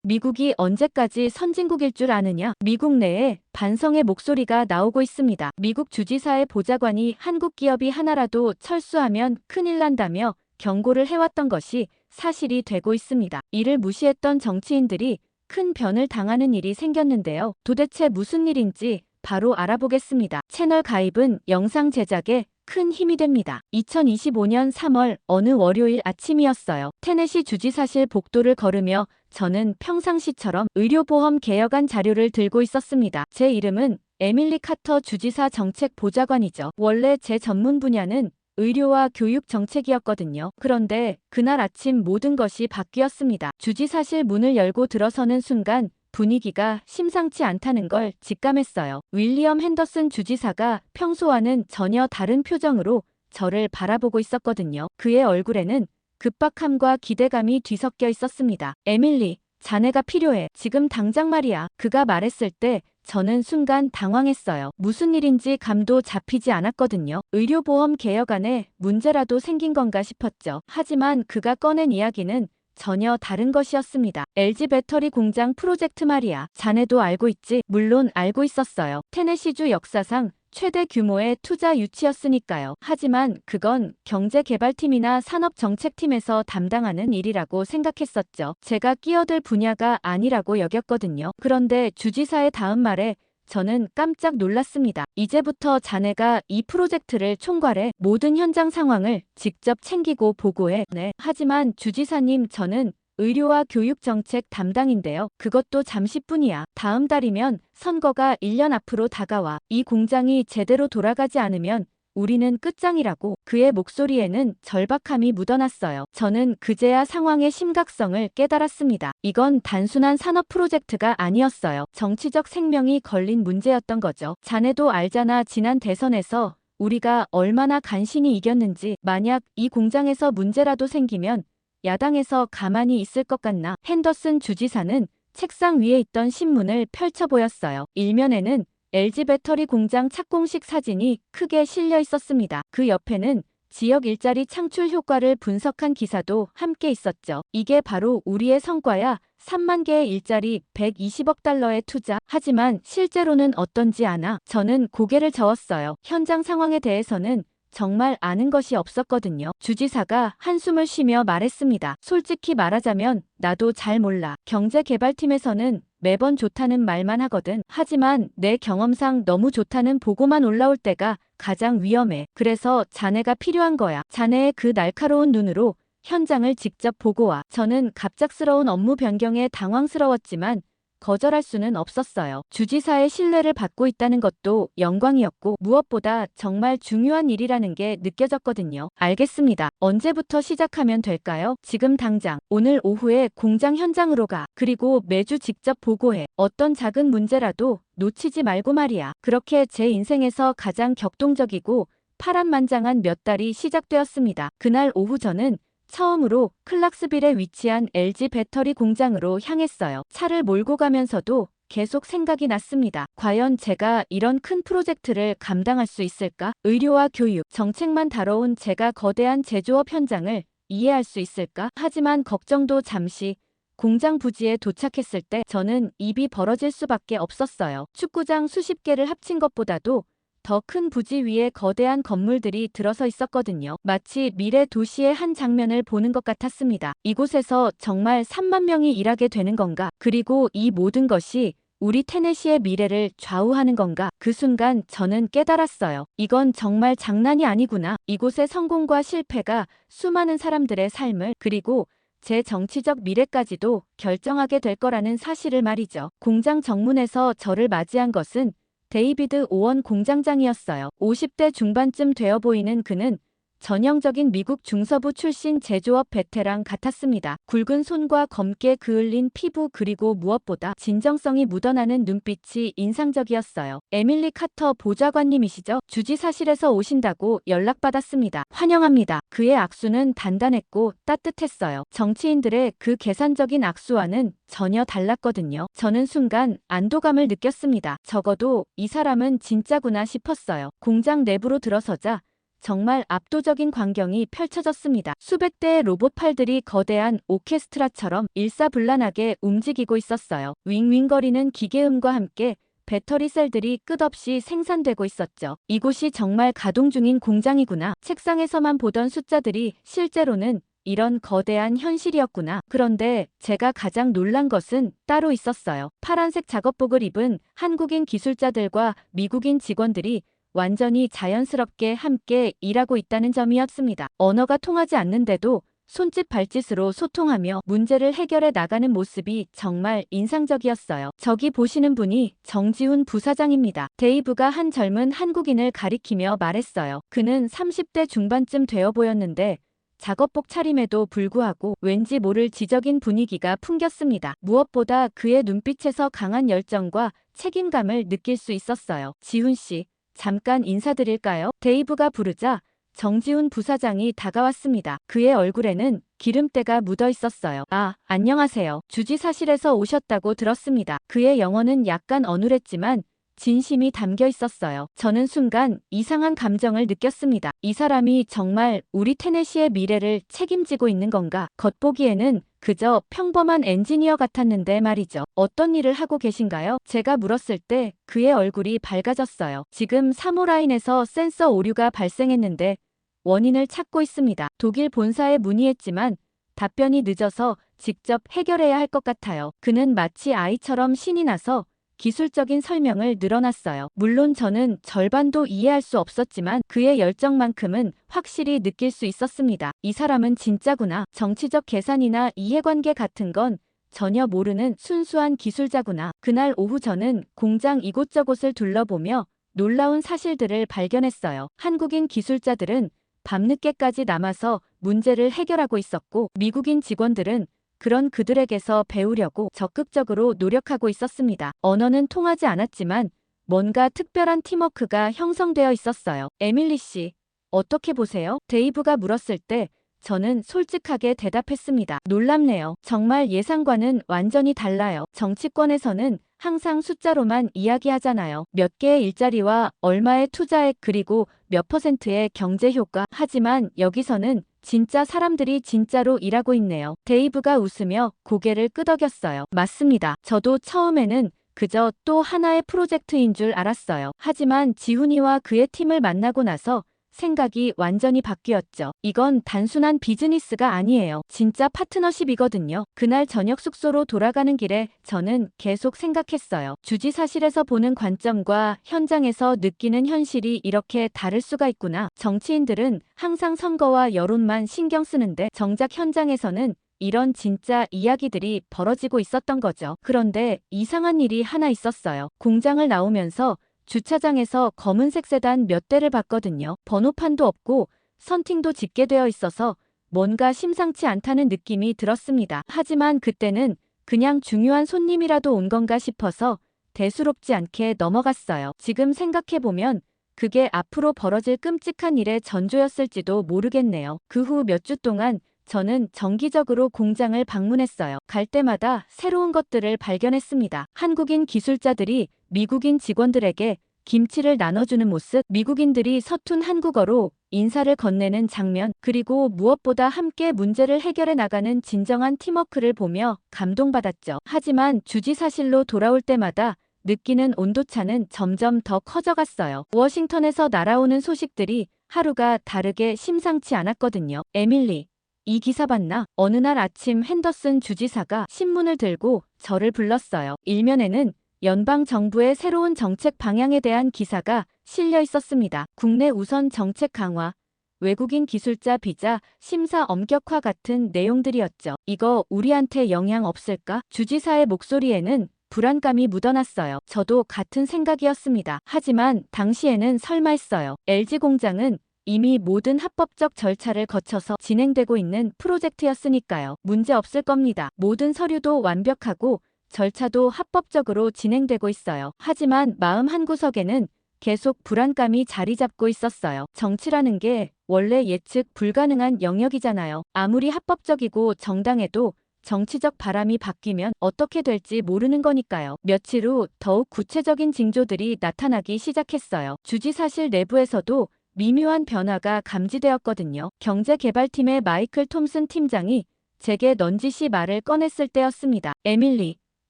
미국이 언제까지 선진국일 줄 아느냐? 미국 내에 반성의 목소리가 나오고 있습니다. 미국 주지사의 보좌관이 한국 기업이 하나라도 철수하면 큰일 난다며 경고를 해왔던 것이 사실이 되고 있습니다. 이를 무시했던 정치인들이 큰 변을 당하는 일이 생겼는데요. 도대체 무슨 일인지 바로 알아보겠습니다. 채널 가입은 영상 제작에 큰 힘이 됩니다. 2025년 3월 어느 월요일 아침이었어요. 테네시 주지사실 복도를 걸으며 저는 평상시처럼 의료보험 개혁안 자료를 들고 있었습니다. 제 이름은 에밀리 카터 주지사 정책 보좌관이죠. 원래 제 전문 분야는 의료와 교육 정책이었거든요. 그런데 그날 아침 모든 것이 바뀌었습니다. 주지사실 문을 열고 들어서는 순간 분위기가 심상치 않다는 걸 직감했어요. 윌리엄 핸더슨 주지사가 평소와는 전혀 다른 표정으로 저를 바라보고 있었거든요. 그의 얼굴에는 급박함과 기대감이 뒤섞여 있었습니다. 에밀리, 자네가 필요해. 지금 당장 말이야. 그가 말했을 때 저는 순간 당황했어요. 무슨 일인지 감도 잡히지 않았거든요. 의료보험 개혁안에 문제라도 생긴 건가 싶었죠. 하지만 그가 꺼낸 이야기는 전혀 다른 것이었습니다. LG 배터리 공장 프로젝트 말이야. 자네도 알고 있지? 물론 알고 있었어요. 테네시주 역사상 최대 규모의 투자 유치였으니까요. 하지만 그건 경제개발팀이나 산업정책팀에서 담당하는 일이라고 생각했었죠. 제가 끼어들 분야가 아니라고 여겼거든요. 그런데 주지사의 다음 말에 저는 깜짝 놀랐습니다. 이제부터 자네가 이 프로젝트를 총괄해 모든 현장 상황을 직접 챙기고 보고해. 네. 하지만 주지사님, 저는 의료와 교육 정책 담당인데요. 그것도 잠시뿐이야. 다음 달이면 선거가 1년 앞으로 다가와. 이 공장이 제대로 돌아가지 않으면 우리는 끝장이라고. 그의 목소리에는 절박함이 묻어났어요. 저는 그제야 상황의 심각성을 깨달았습니다. 이건 단순한 산업 프로젝트가 아니었어요. 정치적 생명이 걸린 문제였던 거죠. 자네도 알잖아. 지난 대선에서 우리가 얼마나 간신히 이겼는지. 만약 이 공장에서 문제라도 생기면 야당에서 가만히 있을 것 같나? 핸더슨 주지사는 책상 위에 있던 신문을 펼쳐 보였어요. 일면에는 LG 배터리 공장 착공식 사진이 크게 실려 있었습니다. 그 옆에는 지역 일자리 창출 효과를 분석한 기사도 함께 있었죠. 이게 바로 우리의 성과야. 3만 개의 일자리, 120억 달러의 투자. 하지만 실제로는 어떤지 아나? 저는 고개를 저었어요. 현장 상황에 대해서는 정말 아는 것이 없었거든요. 주지사가 한숨을 쉬며 말했습니다. 솔직히 말하자면 나도 잘 몰라. 경제개발팀에서는 매번 좋다는 말만 하거든. 하지만 내 경험상 너무 좋다는 보고만 올라올 때가 가장 위험해. 그래서 자네가 필요한 거야. 자네의 그 날카로운 눈으로 현장을 직접 보고 와. 저는 갑작스러운 업무 변경에 당황스러웠지만 거절할 수는 없었어요. 주지사의 신뢰를 받고 있다는 것도 영광이었고 무엇보다 정말 중요한 일이라는 게 느껴졌거든요. 알겠습니다. 언제부터 시작하면 될까요? 지금 당장. 오늘 오후에 공장 현장으로 가. 그리고 매주 직접 보고해. 어떤 작은 문제라도 놓치지 말고 말이야. 그렇게 제 인생에서 가장 격동적이고 파란만장한 몇 달이 시작되었습니다. 그날 오후 저는 처음으로 클락스빌에 위치한 LG 배터리 공장으로 향했어요. 차를 몰고 가면서도 계속 생각이 났습니다. 과연 제가 이런 큰 프로젝트를 감당할 수 있을까? 의료와 교육, 정책만 다뤄온 제가 거대한 제조업 현장을 이해할 수 있을까? 하지만 걱정도 잠시. 공장 부지에 도착했을 때 저는 입이 벌어질 수밖에 없었어요. 축구장 수십 개를 합친 것보다도 더 큰 부지 위에 거대한 건물들이 들어서 있었거든요. 마치 미래 도시의 한 장면을 보는 것 같았습니다. 이곳에서 정말 3만 명이 일하게 되는 건가? 그리고 이 모든 것이 우리 테네시의 미래를 좌우하는 건가? 그 순간 저는 깨달았어요. 이건 정말 장난이 아니구나. 이곳의 성공과 실패가 수많은 사람들의 삶을, 그리고 제 정치적 미래까지도 결정하게 될 거라는 사실을 말이죠. 공장 정문에서 저를 맞이한 것은 데이비드 오원 공장장이었어요. 50대 중반쯤 되어 보이는 그는 전형적인 미국 중서부 출신 제조업 베테랑 같았습니다. 굵은 손과 검게 그을린 피부, 그리고 무엇보다 진정성이 묻어나는 눈빛이 인상적이었어요. 에밀리 카터 보좌관님이시죠? 주지사실에서 오신다고 연락받았습니다. 환영합니다. 그의 악수는 단단했고 따뜻했어요. 정치인들의 그 계산적인 악수와는 전혀 달랐거든요. 저는 순간 안도감을 느꼈습니다. 적어도 이 사람은 진짜구나 싶었어요. 공장 내부로 들어서자 정말 압도적인 광경이 펼쳐졌습니다. 수백 대의 로봇 팔들이 거대한 오케스트라처럼 일사불란하게 움직이고 있었어요. 윙윙거리는 기계음과 함께 배터리 셀들이 끝없이 생산되고 있었죠. 이곳이 정말 가동 중인 공장이구나. 책상에서만 보던 숫자들이 실제로는 이런 거대한 현실이었구나. 그런데 제가 가장 놀란 것은 따로 있었어요. 파란색 작업복을 입은 한국인 기술자들과 미국인 직원들이 완전히 자연스럽게 함께 일하고 있다는 점이었습니다. 언어가 통하지 않는데도 손짓 발짓으로 소통하며 문제를 해결해 나가는 모습이 정말 인상적이었어요. 저기 보시는 분이 정지훈 부사장입니다. 데이브가 한 젊은 한국인을 가리키며 말했어요. 그는 30대 중반쯤 되어 보였는데 작업복 차림에도 불구하고 왠지 모를 지적인 분위기가 풍겼습니다. 무엇보다 그의 눈빛에서 강한 열정과 책임감을 느낄 수 있었어요. 지훈 씨, 잠깐 인사드릴까요? 데이브가 부르자 정지훈 부사장이 다가왔습니다. 그의 얼굴에는 기름때가 묻어 있었어요. 아, 안녕하세요. 주지사실에서 오셨다고 들었습니다. 그의 영어는 약간 어눌했지만 진심이 담겨 있었어요. 저는 순간 이상한 감정을 느꼈습니다. 이 사람이 정말 우리 테네시의 미래를 책임지고 있는 건가? 겉보기에는 그저 평범한 엔지니어 같았는데 말이죠. 어떤 일을 하고 계신가요? 제가 물었을 때 그의 얼굴이 밝아졌어요. 지금 사모라인에서 센서 오류가 발생했는데 원인을 찾고 있습니다. 독일 본사에 문의했지만 답변이 늦어서 직접 해결해야 할 것 같아요. 그는 마치 아이처럼 신이 나서 기술적인 설명을 늘어놨어요. 물론 저는 절반도 이해할 수 없었지만 그의 열정만큼은 확실히 느낄 수 있었습니다. 이 사람은 진짜구나. 정치적 계산이나 이해관계 같은 건 전혀 모르는 순수한 기술자구나. 그날 오후 저는 공장 이곳저곳을 둘러보며 놀라운 사실들을 발견했어요. 한국인 기술자들은 밤늦게까지 남아서 문제를 해결하고 있었고 미국인 직원들은 그런 그들에게서 배우려고 적극적으로 노력하고 있었습니다. 언어는 통하지 않았지만 뭔가 특별한 팀워크가 형성되어 있었어요. 에밀리 씨, 어떻게 보세요? 데이브가 물었을 때 저는 솔직하게 대답했습니다. 놀랍네요. 정말 예상과는 완전히 달라요. 정치권에서는 항상 숫자로만 이야기하잖아요. 몇 개의 일자리와 얼마의 투자액 그리고 몇 퍼센트의 경제 효과. 하지만 여기서는 진짜 사람들이 진짜로 일하고 있네요. 데이브가 웃으며 고개를 끄덕였어요. 맞습니다. 저도 처음에는 그저 또 하나의 프로젝트인 줄 알았어요. 하지만 지훈이와 그의 팀을 만나고 나서 생각이 완전히 바뀌었죠. 이건 단순한 비즈니스가 아니에요. 진짜 파트너십이거든요. 그날 저녁 숙소로 돌아가는 길에 저는 계속 생각했어요. 주지사실에서 보는 관점과 현장에서 느끼는 현실이 이렇게 다를 수가 있구나. 정치인들은 항상 선거와 여론만 신경 쓰는데 정작 현장에서는 이런 진짜 이야기들이 벌어지고 있었던 거죠. 그런데 이상한 일이 하나 있었어요. 공장을 나오면서 주차장에서 검은색 세단 몇 대를 봤거든요. 번호판도 없고 선팅도 짙게 되어 있어서 뭔가 심상치 않다는 느낌이 들었습니다. 하지만 그때는 그냥 중요한 손님이라도 온 건가 싶어서 대수롭지 않게 넘어갔어요. 지금 생각해보면 그게 앞으로 벌어질 끔찍한 일의 전조였을지도 모르겠네요. 그 후 몇 주 동안 저는 정기적으로 공장을 방문했어요. 갈 때마다 새로운 것들을 발견했습니다. 한국인 기술자들이 미국인 직원들에게 김치를 나눠주는 모습, 미국인들이 서툰 한국어로 인사를 건네는 장면, 그리고 무엇보다 함께 문제를 해결해 나가는 진정한 팀워크를 보며 감동받았죠. 하지만 주지사실로 돌아올 때마다 느끼는 온도차는 점점 더 커져갔어요. 워싱턴에서 날아오는 소식들이 하루가 다르게 심상치 않았거든요. 에밀리, 이 기사 봤나? 어느 날 아침 핸더슨 주지사가 신문을 들고 저를 불렀어요. 일면에는 연방정부의 새로운 정책 방향에 대한 기사가 실려 있었습니다. 국내 우선 정책 강화, 외국인 기술자 비자 심사 엄격화 같은 내용들이었죠. 이거 우리한테 영향 없을까? 주지사의 목소리에는 불안감이 묻어났어요. 저도 같은 생각이었습니다. 하지만 당시에는 설마 했어요. LG 공장은 이미 모든 합법적 절차를 거쳐서 진행되고 있는 프로젝트였으니까요. 문제 없을 겁니다. 모든 서류도 완벽하고 절차도 합법적으로 진행되고 있어요. 하지만 마음 한구석에는 계속 불안감이 자리 잡고 있었어요. 정치라는 게 원래 예측 불가능한 영역이잖아요. 아무리 합법적이고 정당해도 정치적 바람이 바뀌면 어떻게 될지 모르는 거니까요. 며칠 후 더욱 구체적인 징조들이 나타나기 시작했어요. 주지사실 내부에서도 미묘한 변화가 감지되었거든요. 경제개발팀의 마이클 톰슨 팀장이 제게 넌지시 말을 꺼냈을 때였습니다. 에밀리,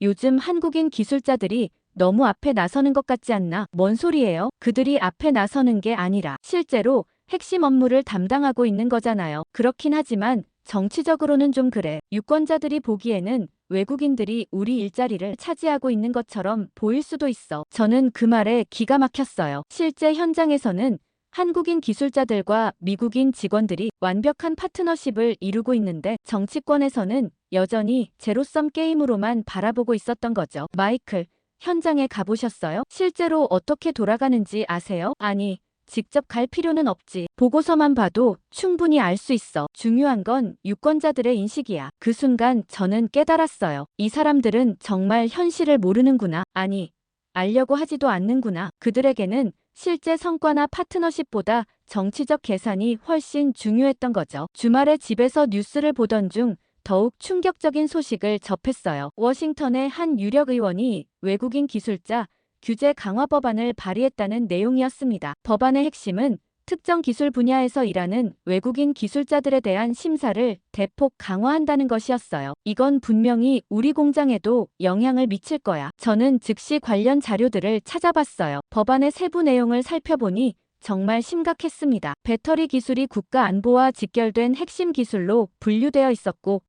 요즘 한국인 기술자들이 너무 앞에 나서는 것 같지 않나? 뭔 소리예요? 그들이 앞에 나서는 게 아니라 실제로 핵심 업무를 담당하고 있는 거잖아요. 그렇긴 하지만 정치적으로는 좀 그래. 유권자들이 보기에는 외국인들이 우리 일자리를 차지하고 있는 것처럼 보일 수도 있어. 저는 그 말에 기가 막혔어요. 실제 현장에서는 한국인 기술자들과 미국인 직원들이 완벽한 파트너십을 이루고 있는데 정치권에서는 여전히 제로섬 게임으로만 바라보고 있었던 거죠. 마이클, 현장에 가보셨어요? 실제로 어떻게 돌아가는지 아세요? 아니, 직접 갈 필요는 없지. 보고서만 봐도 충분히 알 수 있어. 중요한 건 유권자들의 인식이야. 그 순간 저는 깨달았어요. 이 사람들은 정말 현실을 모르는구나. 아니, 알려고 하지도 않는구나. 그들에게는 실제 성과나 파트너십보다 정치적 계산이 훨씬 중요했던 거죠. 주말에 집에서 뉴스를 보던 중 더욱 충격적인 소식을 접했어요. 워싱턴의 한 유력 의원이 외국인 기술자 규제 강화 법안을 발의했다는 내용이었습니다. 법안의 핵심은 특정 기술 분야에서 일하는 외국인 기술자들에 대한 심사를 대폭 강화한다는 것이었어요. 이건 분명히 우리 공장에도 영향을 미칠 거야. 저는 즉시 관련 자료들을 찾아봤어요. 법안의 세부 내용을 살펴보니 정말 심각했습니다. 배터리 기술이 국가 안보와 직결된 핵심 기술로 분류되어 있었고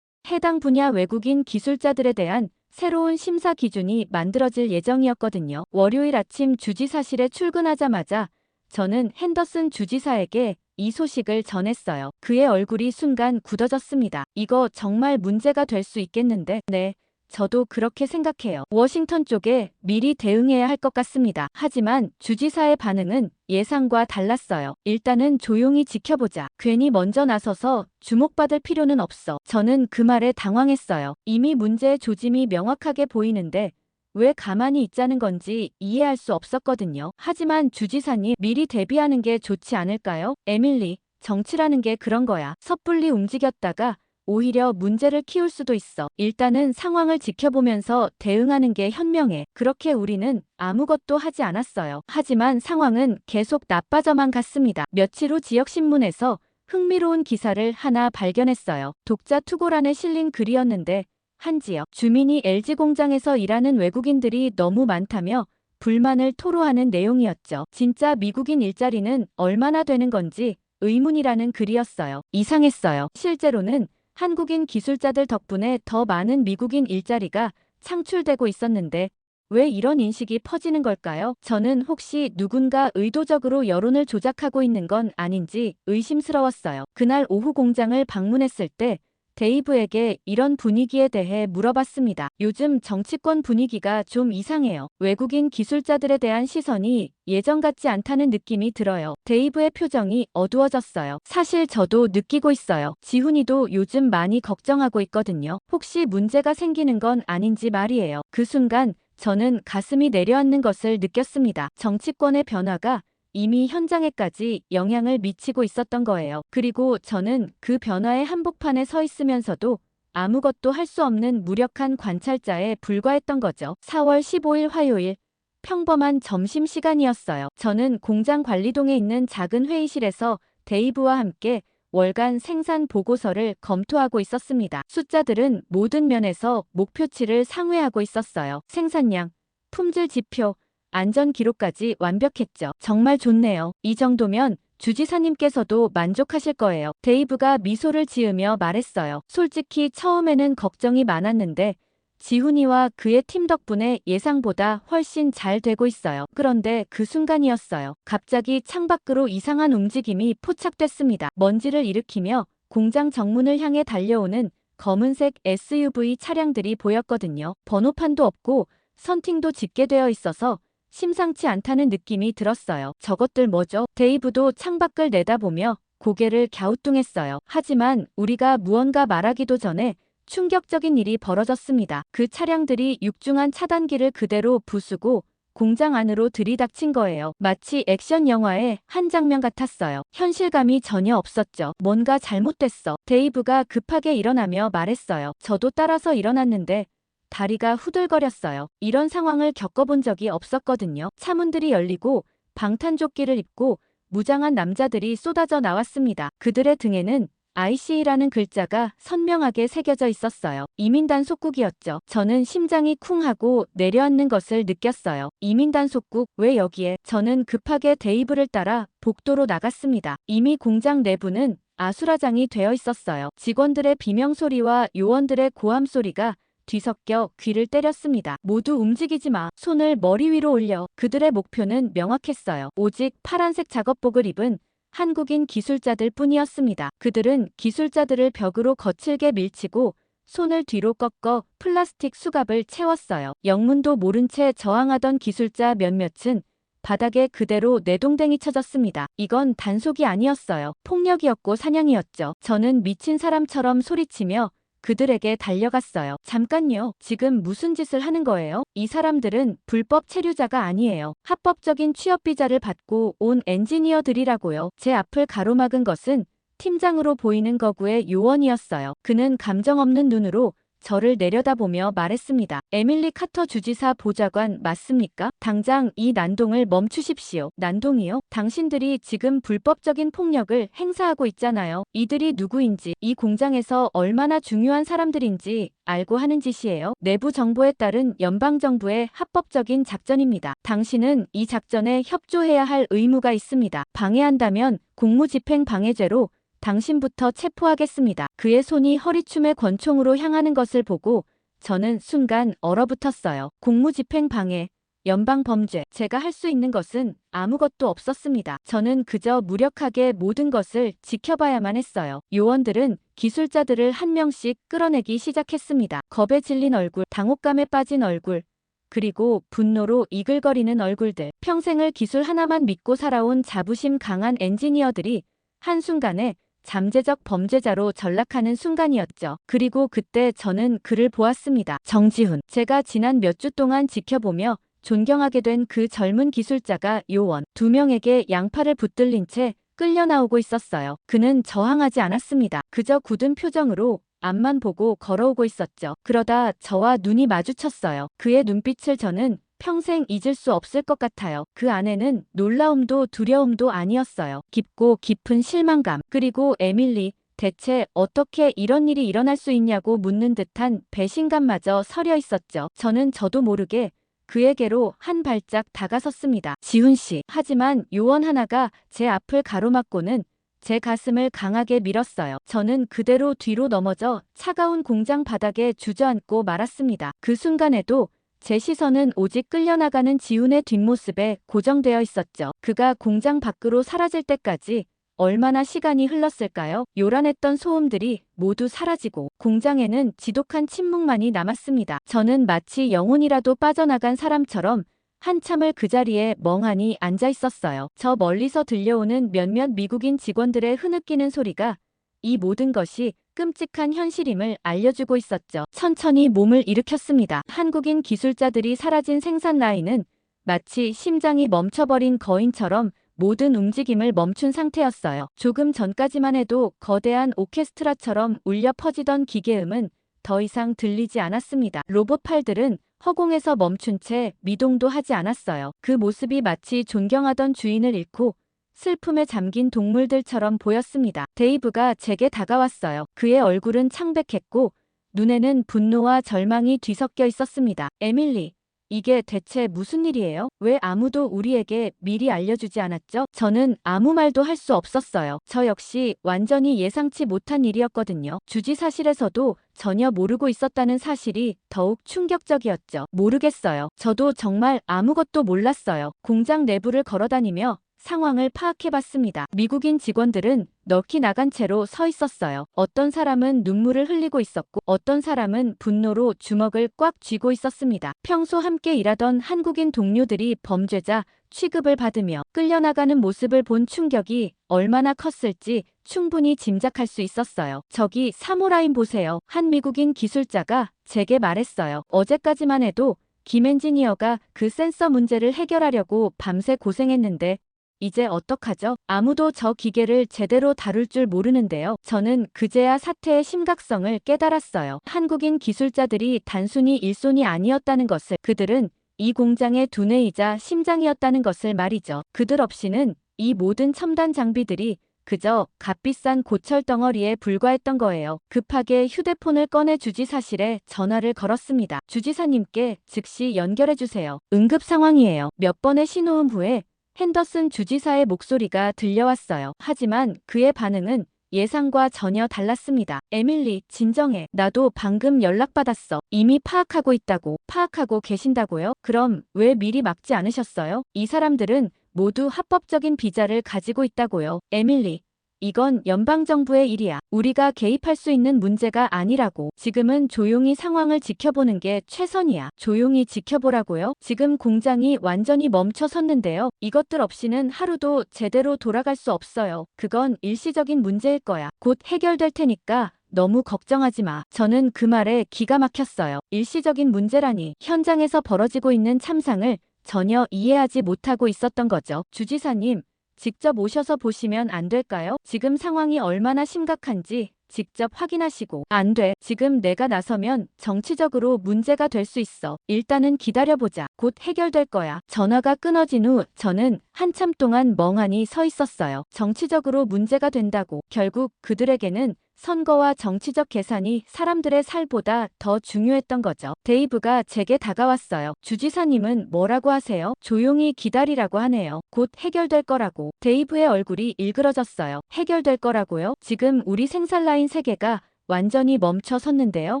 해당 분야 외국인 기술자들에 대한 새로운 심사 기준이 만들어질 예정이었거든요. 월요일 아침 주지사실에 출근하자마자 저는 핸더슨 주지사에게 이 소식을 전했어요. 그의 얼굴이 순간 굳어졌습니다. 이거 정말 문제가 될 수 있겠는데? 네, 저도 그렇게 생각해요. 워싱턴 쪽에 미리 대응해야 할 것 같습니다. 하지만 주지사의 반응은 예상과 달랐어요. 일단은 조용히 지켜보자. 괜히 먼저 나서서 주목받을 필요는 없어. 저는 그 말에 당황했어요. 이미 문제의 조짐이 명확하게 보이는데 왜 가만히 있자는 건지 이해할 수 없었거든요. 하지만 주지사님, 미리 대비하는 게 좋지 않을까요? 에밀리, 정치라는 게 그런 거야. 섣불리 움직였다가 오히려 문제를 키울 수도 있어. 일단은 상황을 지켜보면서 대응하는 게 현명해. 그렇게 우리는 아무것도 하지 않았어요. 하지만 상황은 계속 나빠져만 갔습니다. 며칠 후 지역신문에서 흥미로운 기사를 하나 발견했어요. 독자 투고란에 실린 글이었는데 한 지역 주민이 LG 공장에서 일하는 외국인들이 너무 많다며 불만을 토로하는 내용이었죠. 진짜 미국인 일자리는 얼마나 되는 건지 의문이라는 글이었어요. 이상했어요. 실제로는 한국인 기술자들 덕분에 더 많은 미국인 일자리가 창출되고 있었는데 왜 이런 인식이 퍼지는 걸까요? 저는 혹시 누군가 의도적으로 여론을 조작하고 있는 건 아닌지 의심스러웠어요. 그날 오후 공장을 방문했을 때 데이브에게 이런 분위기에 대해 물어봤습니다. 요즘 정치권 분위기가 좀 이상해요. 외국인 기술자들에 대한 시선이 예전 같지 않다는 느낌이 들어요. 데이브의 표정이 어두워졌어요. 사실 저도 느끼고 있어요. 지훈이도 요즘 많이 걱정하고 있거든요. 혹시 문제가 생기는 건 아닌지 말이에요. 그 순간 저는 가슴이 내려앉는 것을 느꼈습니다. 정치권의 변화가 이미 현장에까지 영향을 미치고 있었던 거예요. 그리고 저는 그 변화의 한복판에 서 있으면서도 아무것도 할 수 없는 무력한 관찰자에 불과했던 거죠. 4월 15일 화요일, 평범한 점심시간이었어요. 저는 공장 관리동에 있는 작은 회의실에서 데이브와 함께 월간 생산 보고서를 검토하고 있었습니다. 숫자들은 모든 면에서 목표치를 상회하고 있었어요. 생산량, 품질 지표, 안전 기록까지 완벽했죠. 정말 좋네요. 이 정도면 주지사님께서도 만족하실 거예요. 데이브가 미소를 지으며 말했어요. 솔직히 처음에는 걱정이 많았는데 지훈이와 그의 팀 덕분에 예상보다 훨씬 잘 되고 있어요. 그런데 그 순간이었어요. 갑자기 창밖으로 이상한 움직임이 포착됐습니다. 먼지를 일으키며 공장 정문을 향해 달려오는 검은색 SUV 차량들이 보였거든요. 번호판도 없고 선팅도 짙게 되어 있어서 심상치 않다는 느낌이 들었어요. 저것들 뭐죠? 데이브도 창밖을 내다보며 고개를 갸우뚱했어요. 하지만 우리가 무언가 말하기도 전에 충격적인 일이 벌어졌습니다. 그 차량들이 육중한 차단기를 그대로 부수고 공장 안으로 들이닥친 거예요. 마치 액션 영화의 한 장면 같았어요. 현실감이 전혀 없었죠. 뭔가 잘못됐어. 데이브가 급하게 일어나며 말했어요. 저도 따라서 일어났는데 다리가 후들거렸어요. 이런 상황을 겪어본 적이 없었거든요. 차문들이 열리고 방탄조끼를 입고 무장한 남자들이 쏟아져 나왔습니다. 그들의 등에는 IC라는 글자가 선명하게 새겨져 있었어요. 이민단 속국이었죠. 저는 심장이 쿵 하고 내려앉는 것을 느꼈어요. 이민단 속국, 왜 여기에? 저는 급하게 데이브를 따라 복도로 나갔습니다. 이미 공장 내부는 아수라장이 되어 있었어요. 직원들의 비명소리와 요원들의 고함소리가 뒤섞여 귀를 때렸습니다. 모두 움직이지 마. 손을 머리 위로 올려. 그들의 목표는 명확했어요. 오직 파란색 작업복을 입은 한국인 기술자들 뿐이었습니다. 그들은 기술자들을 벽으로 거칠게 밀치고 손을 뒤로 꺾어 플라스틱 수갑을 채웠어요. 영문도 모른 채 저항하던 기술자 몇몇은 바닥에 그대로 내동댕이 쳐졌습니다. 이건 단속이 아니었어요. 폭력이었고 사냥이었죠. 저는 미친 사람처럼 소리치며 그들에게 달려갔어요. 잠깐요. 지금 무슨 짓을 하는 거예요? 이 사람들은 불법 체류자가 아니에요. 합법적인 취업 비자를 받고 온 엔지니어들이라고요. 제 앞을 가로막은 것은 팀장으로 보이는 거구의 요원이었어요. 그는 감정 없는 눈으로 저를 내려다보며 말했습니다. 에밀리 카터 주지사 보좌관 맞습니까? 당장 이 난동을 멈추십시오. 난동이요? 당신들이 지금 불법적인 폭력을 행사하고 있잖아요. 이들이 누구인지, 이 공장에서 얼마나 중요한 사람들인지 알고 하는 짓이에요. 내부 정보에 따른 연방정부의 합법적인 작전입니다. 당신은 이 작전에 협조해야 할 의무가 있습니다. 방해한다면 공무집행 방해죄로 당신부터 체포하겠습니다. 그의 손이 허리춤에 권총으로 향하는 것을 보고 저는 순간 얼어붙었어요. 공무집행 방해, 연방범죄. 제가 할 수 있는 것은 아무것도 없었습니다. 저는 그저 무력하게 모든 것을 지켜봐야만 했어요. 요원들은 기술자들을 한 명씩 끌어내기 시작했습니다. 겁에 질린 얼굴, 당혹감에 빠진 얼굴, 그리고 분노로 이글거리는 얼굴들. 평생을 기술 하나만 믿고 살아온 자부심 강한 엔지니어들이 한순간에 잠재적 범죄자로 전락하는 순간이었죠. 그리고 그때 저는 그를 보았습니다. 정지훈. 제가 지난 몇 주 동안 지켜보며 존경하게 된 그 젊은 기술자가 요원 2명에게 양팔을 붙들린 채 끌려 나오고 있었어요. 그는 저항하지 않았습니다. 그저 굳은 표정으로 앞만 보고 걸어오고 있었죠. 그러다 저와 눈이 마주쳤어요. 그의 눈빛을 저는 평생 잊을 수 없을 것 같아요. 그 안에는 놀라움도 두려움도 아니었어요. 깊고 깊은 실망감. 그리고 에밀리, 대체 어떻게 이런 일이 일어날 수 있냐고 묻는 듯한 배신감마저 서려 있었죠. 저는 저도 모르게 그에게로 한 발짝 다가섰습니다. 지훈 씨. 하지만 요원 하나가 제 앞을 가로막고는 제 가슴을 강하게 밀었어요. 저는 그대로 뒤로 넘어져 차가운 공장 바닥에 주저앉고 말았습니다. 그 순간에도 제 시선은 오직 끌려나가는 지훈의 뒷모습에 고정되어 있었죠. 그가 공장 밖으로 사라질 때까지 얼마나 시간이 흘렀을까요? 요란했던 소음들이 모두 사라지고 공장에는 지독한 침묵만이 남았습니다. 저는 마치 영혼이라도 빠져나간 사람처럼 한참을 그 자리에 멍하니 앉아 있었어요. 저 멀리서 들려오는 몇몇 미국인 직원들의 흐느끼는 소리가 이 모든 것이 끔찍한 현실임을 알려주고 있었죠. 천천히 몸을 일으켰습니다. 한국인 기술자들이 사라진 생산 라인은 마치 심장이 멈춰버린 거인처럼 모든 움직임을 멈춘 상태였어요. 조금 전까지만 해도 거대한 오케스트라처럼 울려 퍼지던 기계음은 더 이상 들리지 않았습니다. 로봇 팔들은 허공에서 멈춘 채 미동도 하지 않았어요. 그 모습이 마치 존경하던 주인을 잃고 슬픔에 잠긴 동물들처럼 보였습니다. 데이브가 제게 다가왔어요. 그의 얼굴은 창백했고 눈에는 분노와 절망이 뒤섞여 있었습니다. 에밀리, 이게 대체 무슨 일이에요? 왜 아무도 우리에게 미리 알려주지 않았죠? 저는 아무 말도 할 수 없었어요. 저 역시 완전히 예상치 못한 일이었거든요. 주지사실에서도 전혀 모르고 있었다는 사실이 더욱 충격적이었죠. 모르겠어요. 저도 정말 아무것도 몰랐어요. 공장 내부를 걸어다니며 상황을 파악해봤습니다. 미국인 직원들은 넋이 나간 채로 서 있었어요. 어떤 사람은 눈물을 흘리고 있었고 어떤 사람은 분노로 주먹을 꽉 쥐고 있었습니다. 평소 함께 일하던 한국인 동료들이 범죄자 취급을 받으며 끌려나가는 모습을 본 충격이 얼마나 컸을지 충분히 짐작할 수 있었어요. 저기 사무라인 보세요. 한 미국인 기술자가 제게 말했어요. 어제까지만 해도 김 엔지니어가 그 센서 문제를 해결하려고 밤새 고생했는데 이제 어떡하죠? 아무도 저 기계를 제대로 다룰 줄 모르는데요. 저는 그제야 사태의 심각성을 깨달았어요. 한국인 기술자들이 단순히 일손이 아니었다는 것을, 그들은 이 공장의 두뇌이자 심장이었다는 것을 말이죠. 그들 없이는 이 모든 첨단 장비들이 그저 값비싼 고철 덩어리에 불과했던 거예요. 급하게 휴대폰을 꺼내 주지사실에 전화를 걸었습니다. 주지사님께 즉시 연결해주세요. 응급 상황이에요. 몇 번의 신호음 후에 핸더슨 주지사의 목소리가 들려왔어요. 하지만 그의 반응은 예상과 전혀 달랐습니다. 에밀리, 진정해. 나도 방금 연락받았어. 이미 파악하고 있다고. 파악하고 계신다고요? 그럼 왜 미리 막지 않으셨어요? 이 사람들은 모두 합법적인 비자를 가지고 있다고요. 에밀리, 이건 연방정부의 일이야. 우리가 개입할 수 있는 문제가 아니라고. 지금은 조용히 상황을 지켜보는 게 최선이야. 조용히 지켜보라고요? 지금 공장이 완전히 멈춰섰는데요. 이것들 없이는 하루도 제대로 돌아갈 수 없어요. 그건 일시적인 문제일 거야. 곧 해결될 테니까 너무 걱정하지 마. 저는 그 말에 기가 막혔어요. 일시적인 문제라니. 현장에서 벌어지고 있는 참상을 전혀 이해하지 못하고 있었던 거죠. 주지사님, 직접 오셔서 보시면 안 될까요? 지금 상황이 얼마나 심각한지 직접 확인하시고. 안 돼. 지금 내가 나서면 정치적으로 문제가 될 수 있어. 일단은 기다려보자. 곧 해결될 거야. 전화가 끊어진 후 저는 한참 동안 멍하니 서 있었어요. 정치적으로 문제가 된다고. 결국 그들에게는 선거와 정치적 계산이 사람들의 살보다 더 중요했던 거죠. 데이브가 제게 다가왔어요. 주지사님은 뭐라고 하세요? 조용히 기다리라고 하네요. 곧 해결될 거라고. 데이브의 얼굴이 일그러졌어요. 해결될 거라고요? 지금 우리 생산라인 3개가 완전히 멈춰 섰는데요.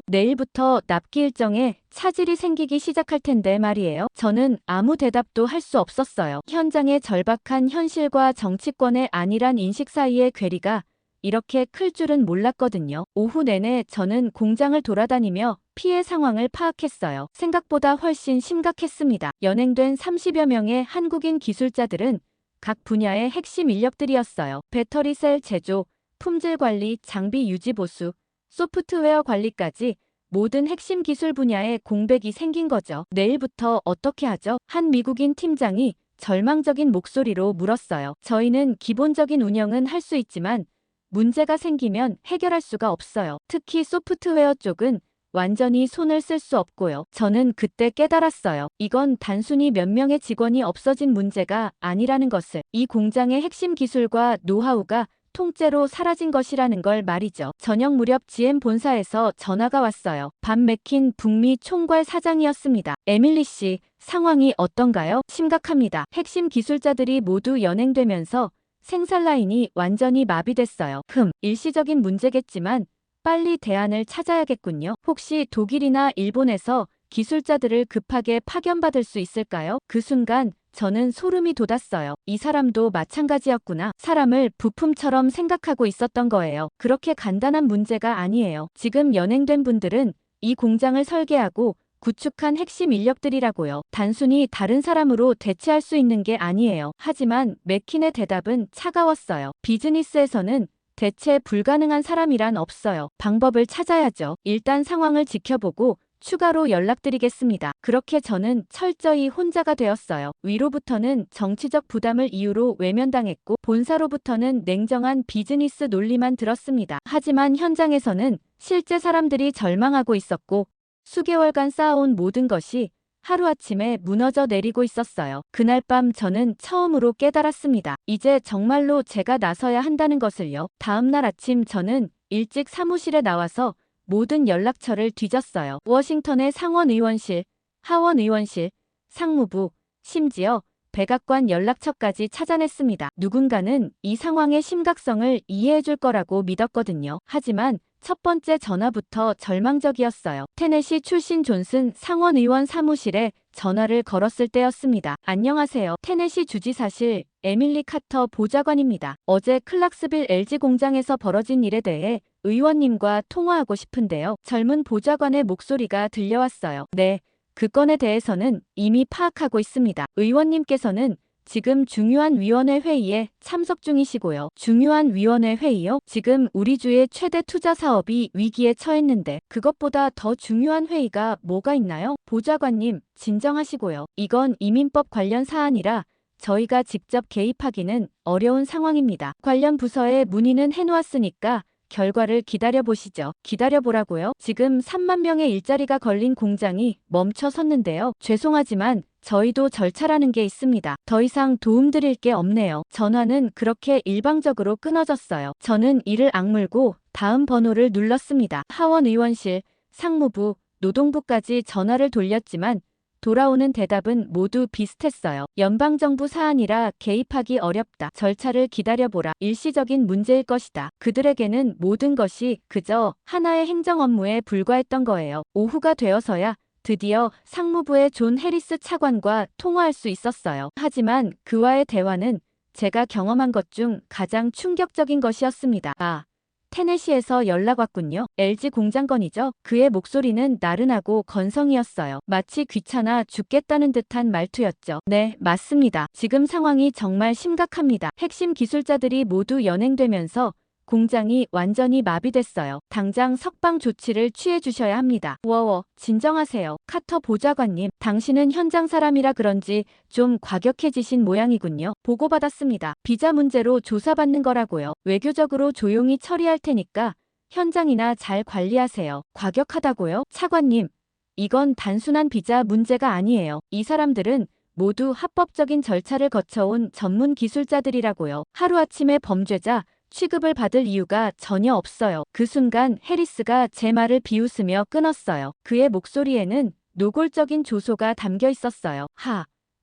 내일부터 납기 일정에 차질이 생기기 시작할 텐데 말이에요. 저는 아무 대답도 할 수 없었어요. 현장의 절박한 현실과 정치권의 안일한 인식 사이의 괴리가 이렇게 클 줄은 몰랐거든요. 오후 내내 저는 공장을 돌아다니며 피해 상황을 파악했어요. 생각보다 훨씬 심각했습니다. 연행된 30여 명의 한국인 기술자들은 각 분야의 핵심 인력들이었어요. 배터리 셀 제조, 품질 관리, 장비 유지 보수, 소프트웨어 관리까지 모든 핵심 기술 분야에 공백이 생긴 거죠. 내일부터 어떻게 하죠? 한 미국인 팀장이 절망적인 목소리로 물었어요. 저희는 기본적인 운영은 할 수 있지만 문제가 생기면 해결할 수가 없어요. 특히 소프트웨어 쪽은 완전히 손을 쓸 수 없고요. 저는 그때 깨달았어요. 이건 단순히 몇 명의 직원이 없어진 문제가 아니라는 것을. 이 공장의 핵심 기술과 노하우가 통째로 사라진 것이라는 걸 말이죠. 저녁 무렵 GM 본사에서 전화가 왔어요. 밥 맥킨 북미 총괄 사장이었습니다. 에밀리 씨, 상황이 어떤가요? 심각합니다. 핵심 기술자들이 모두 연행되면서 생산 라인이 완전히 마비됐어요. 일시적인 문제겠지만 빨리 대안을 찾아야겠군요. 혹시 독일이나 일본에서 기술자들을 급하게 파견받을 수 있을까요? 그 순간 저는 소름이 돋았어요. 이 사람도 마찬가지였구나. 사람을 부품처럼 생각하고 있었던 거예요. 그렇게 간단한 문제가 아니에요. 지금 연행된 분들은 이 공장을 설계하고 구축한 핵심 인력들이라고요. 단순히 다른 사람으로 대체할 수 있는 게 아니에요. 하지만 맥킨의 대답은 차가웠어요. 비즈니스에서는 대체 불가능한 사람이란 없어요. 방법을 찾아야죠. 일단 상황을 지켜보고 추가로 연락드리겠습니다. 그렇게 저는 철저히 혼자가 되었어요. 위로부터는 정치적 부담을 이유로 외면당했고 본사로부터는 냉정한 비즈니스 논리만 들었습니다. 하지만 현장에서는 실제 사람들이 절망하고 있었고 수개월간 쌓아온 모든 것이 하루아침에 무너져 내리고 있었어요. 그날 밤 저는 처음으로 깨달았습니다. 이제 정말로 제가 나서야 한다는 것을요. 다음 날 아침 저는 일찍 사무실에 나와서 모든 연락처를 뒤졌어요. 워싱턴의 상원의원실, 하원의원실, 상무부, 심지어 백악관 연락처까지 찾아냈습니다. 누군가는 이 상황의 심각성을 이해해줄 거라고 믿었거든요. 하지만 첫 번째 전화부터 절망적이었어요. 테네시 출신 존슨 상원의원 사무실에 전화를 걸었을 때였습니다. 안녕하세요. 테네시 주지사실 에밀리 카터 보좌관입니다. 어제 클락스빌 LG 공장에서 벌어진 일에 대해 의원님과 통화하고 싶은데요. 젊은 보좌관의 목소리가 들려왔어요. 네, 그 건에 대해서는 이미 파악하고 있습니다. 의원님께서는 지금 중요한 위원회 회의에 참석 중이시고요. 중요한 위원회 회의요? 지금 우리 주의 최대 투자 사업이 위기에 처했는데 그것보다 더 중요한 회의가 뭐가 있나요? 보좌관님, 진정하시고요. 이건 이민법 관련 사안이라 저희가 직접 개입하기는 어려운 상황입니다. 관련 부서에 문의는 해놓았으니까 결과를 기다려보시죠. 기다려보라고요? 지금 3만 명의 일자리가 걸린 공장이 멈춰 섰는데요. 죄송하지만 저희도 절차라는 게 있습니다. 더 이상 도움드릴 게 없네요. 전화는 그렇게 일방적으로 끊어졌어요. 저는 이를 악물고 다음 번호를 눌렀습니다. 하원의원실, 상무부, 노동부까지 전화를 돌렸지만 돌아오는 대답은 모두 비슷했어요. 연방정부 사안이라 개입하기 어렵다. 절차를 기다려보라. 일시적인 문제일 것이다. 그들에게는 모든 것이 그저 하나의 행정 업무에 불과했던 거예요. 오후가 되어서야 드디어 상무부의 존 해리스 차관과 통화할 수 있었어요. 하지만 그와의 대화는 제가 경험한 것 중 가장 충격적인 것이었습니다. 아, 테네시에서 연락 왔군요. LG 공장 건이죠. 그의 목소리는 나른하고 건성이었어요. 마치 귀찮아 죽겠다는 듯한 말투였죠. 네, 맞습니다. 지금 상황이 정말 심각합니다. 핵심 기술자들이 모두 연행되면서 공장이 완전히 마비됐어요. 당장 석방 조치를 취해 주셔야 합니다. 워워, 진정하세요. 카터 보좌관님, 당신은 현장 사람이라 그런지 좀 과격해지신 모양이군요. 보고받았습니다. 비자 문제로 조사받는 거라고요. 외교적으로 조용히 처리할 테니까 현장이나 잘 관리하세요. 과격하다고요? 차관님, 이건 단순한 비자 문제가 아니에요. 이 사람들은 모두 합법적인 절차를 거쳐온 전문 기술자들이라고요. 하루아침에 범죄자, 취급을 받을 이유가 전혀 없어요. 그 순간 해리스가 제 말을 비웃으며 끊었어요. 그의 목소리에는 노골적인 조소가 담겨 있었어요.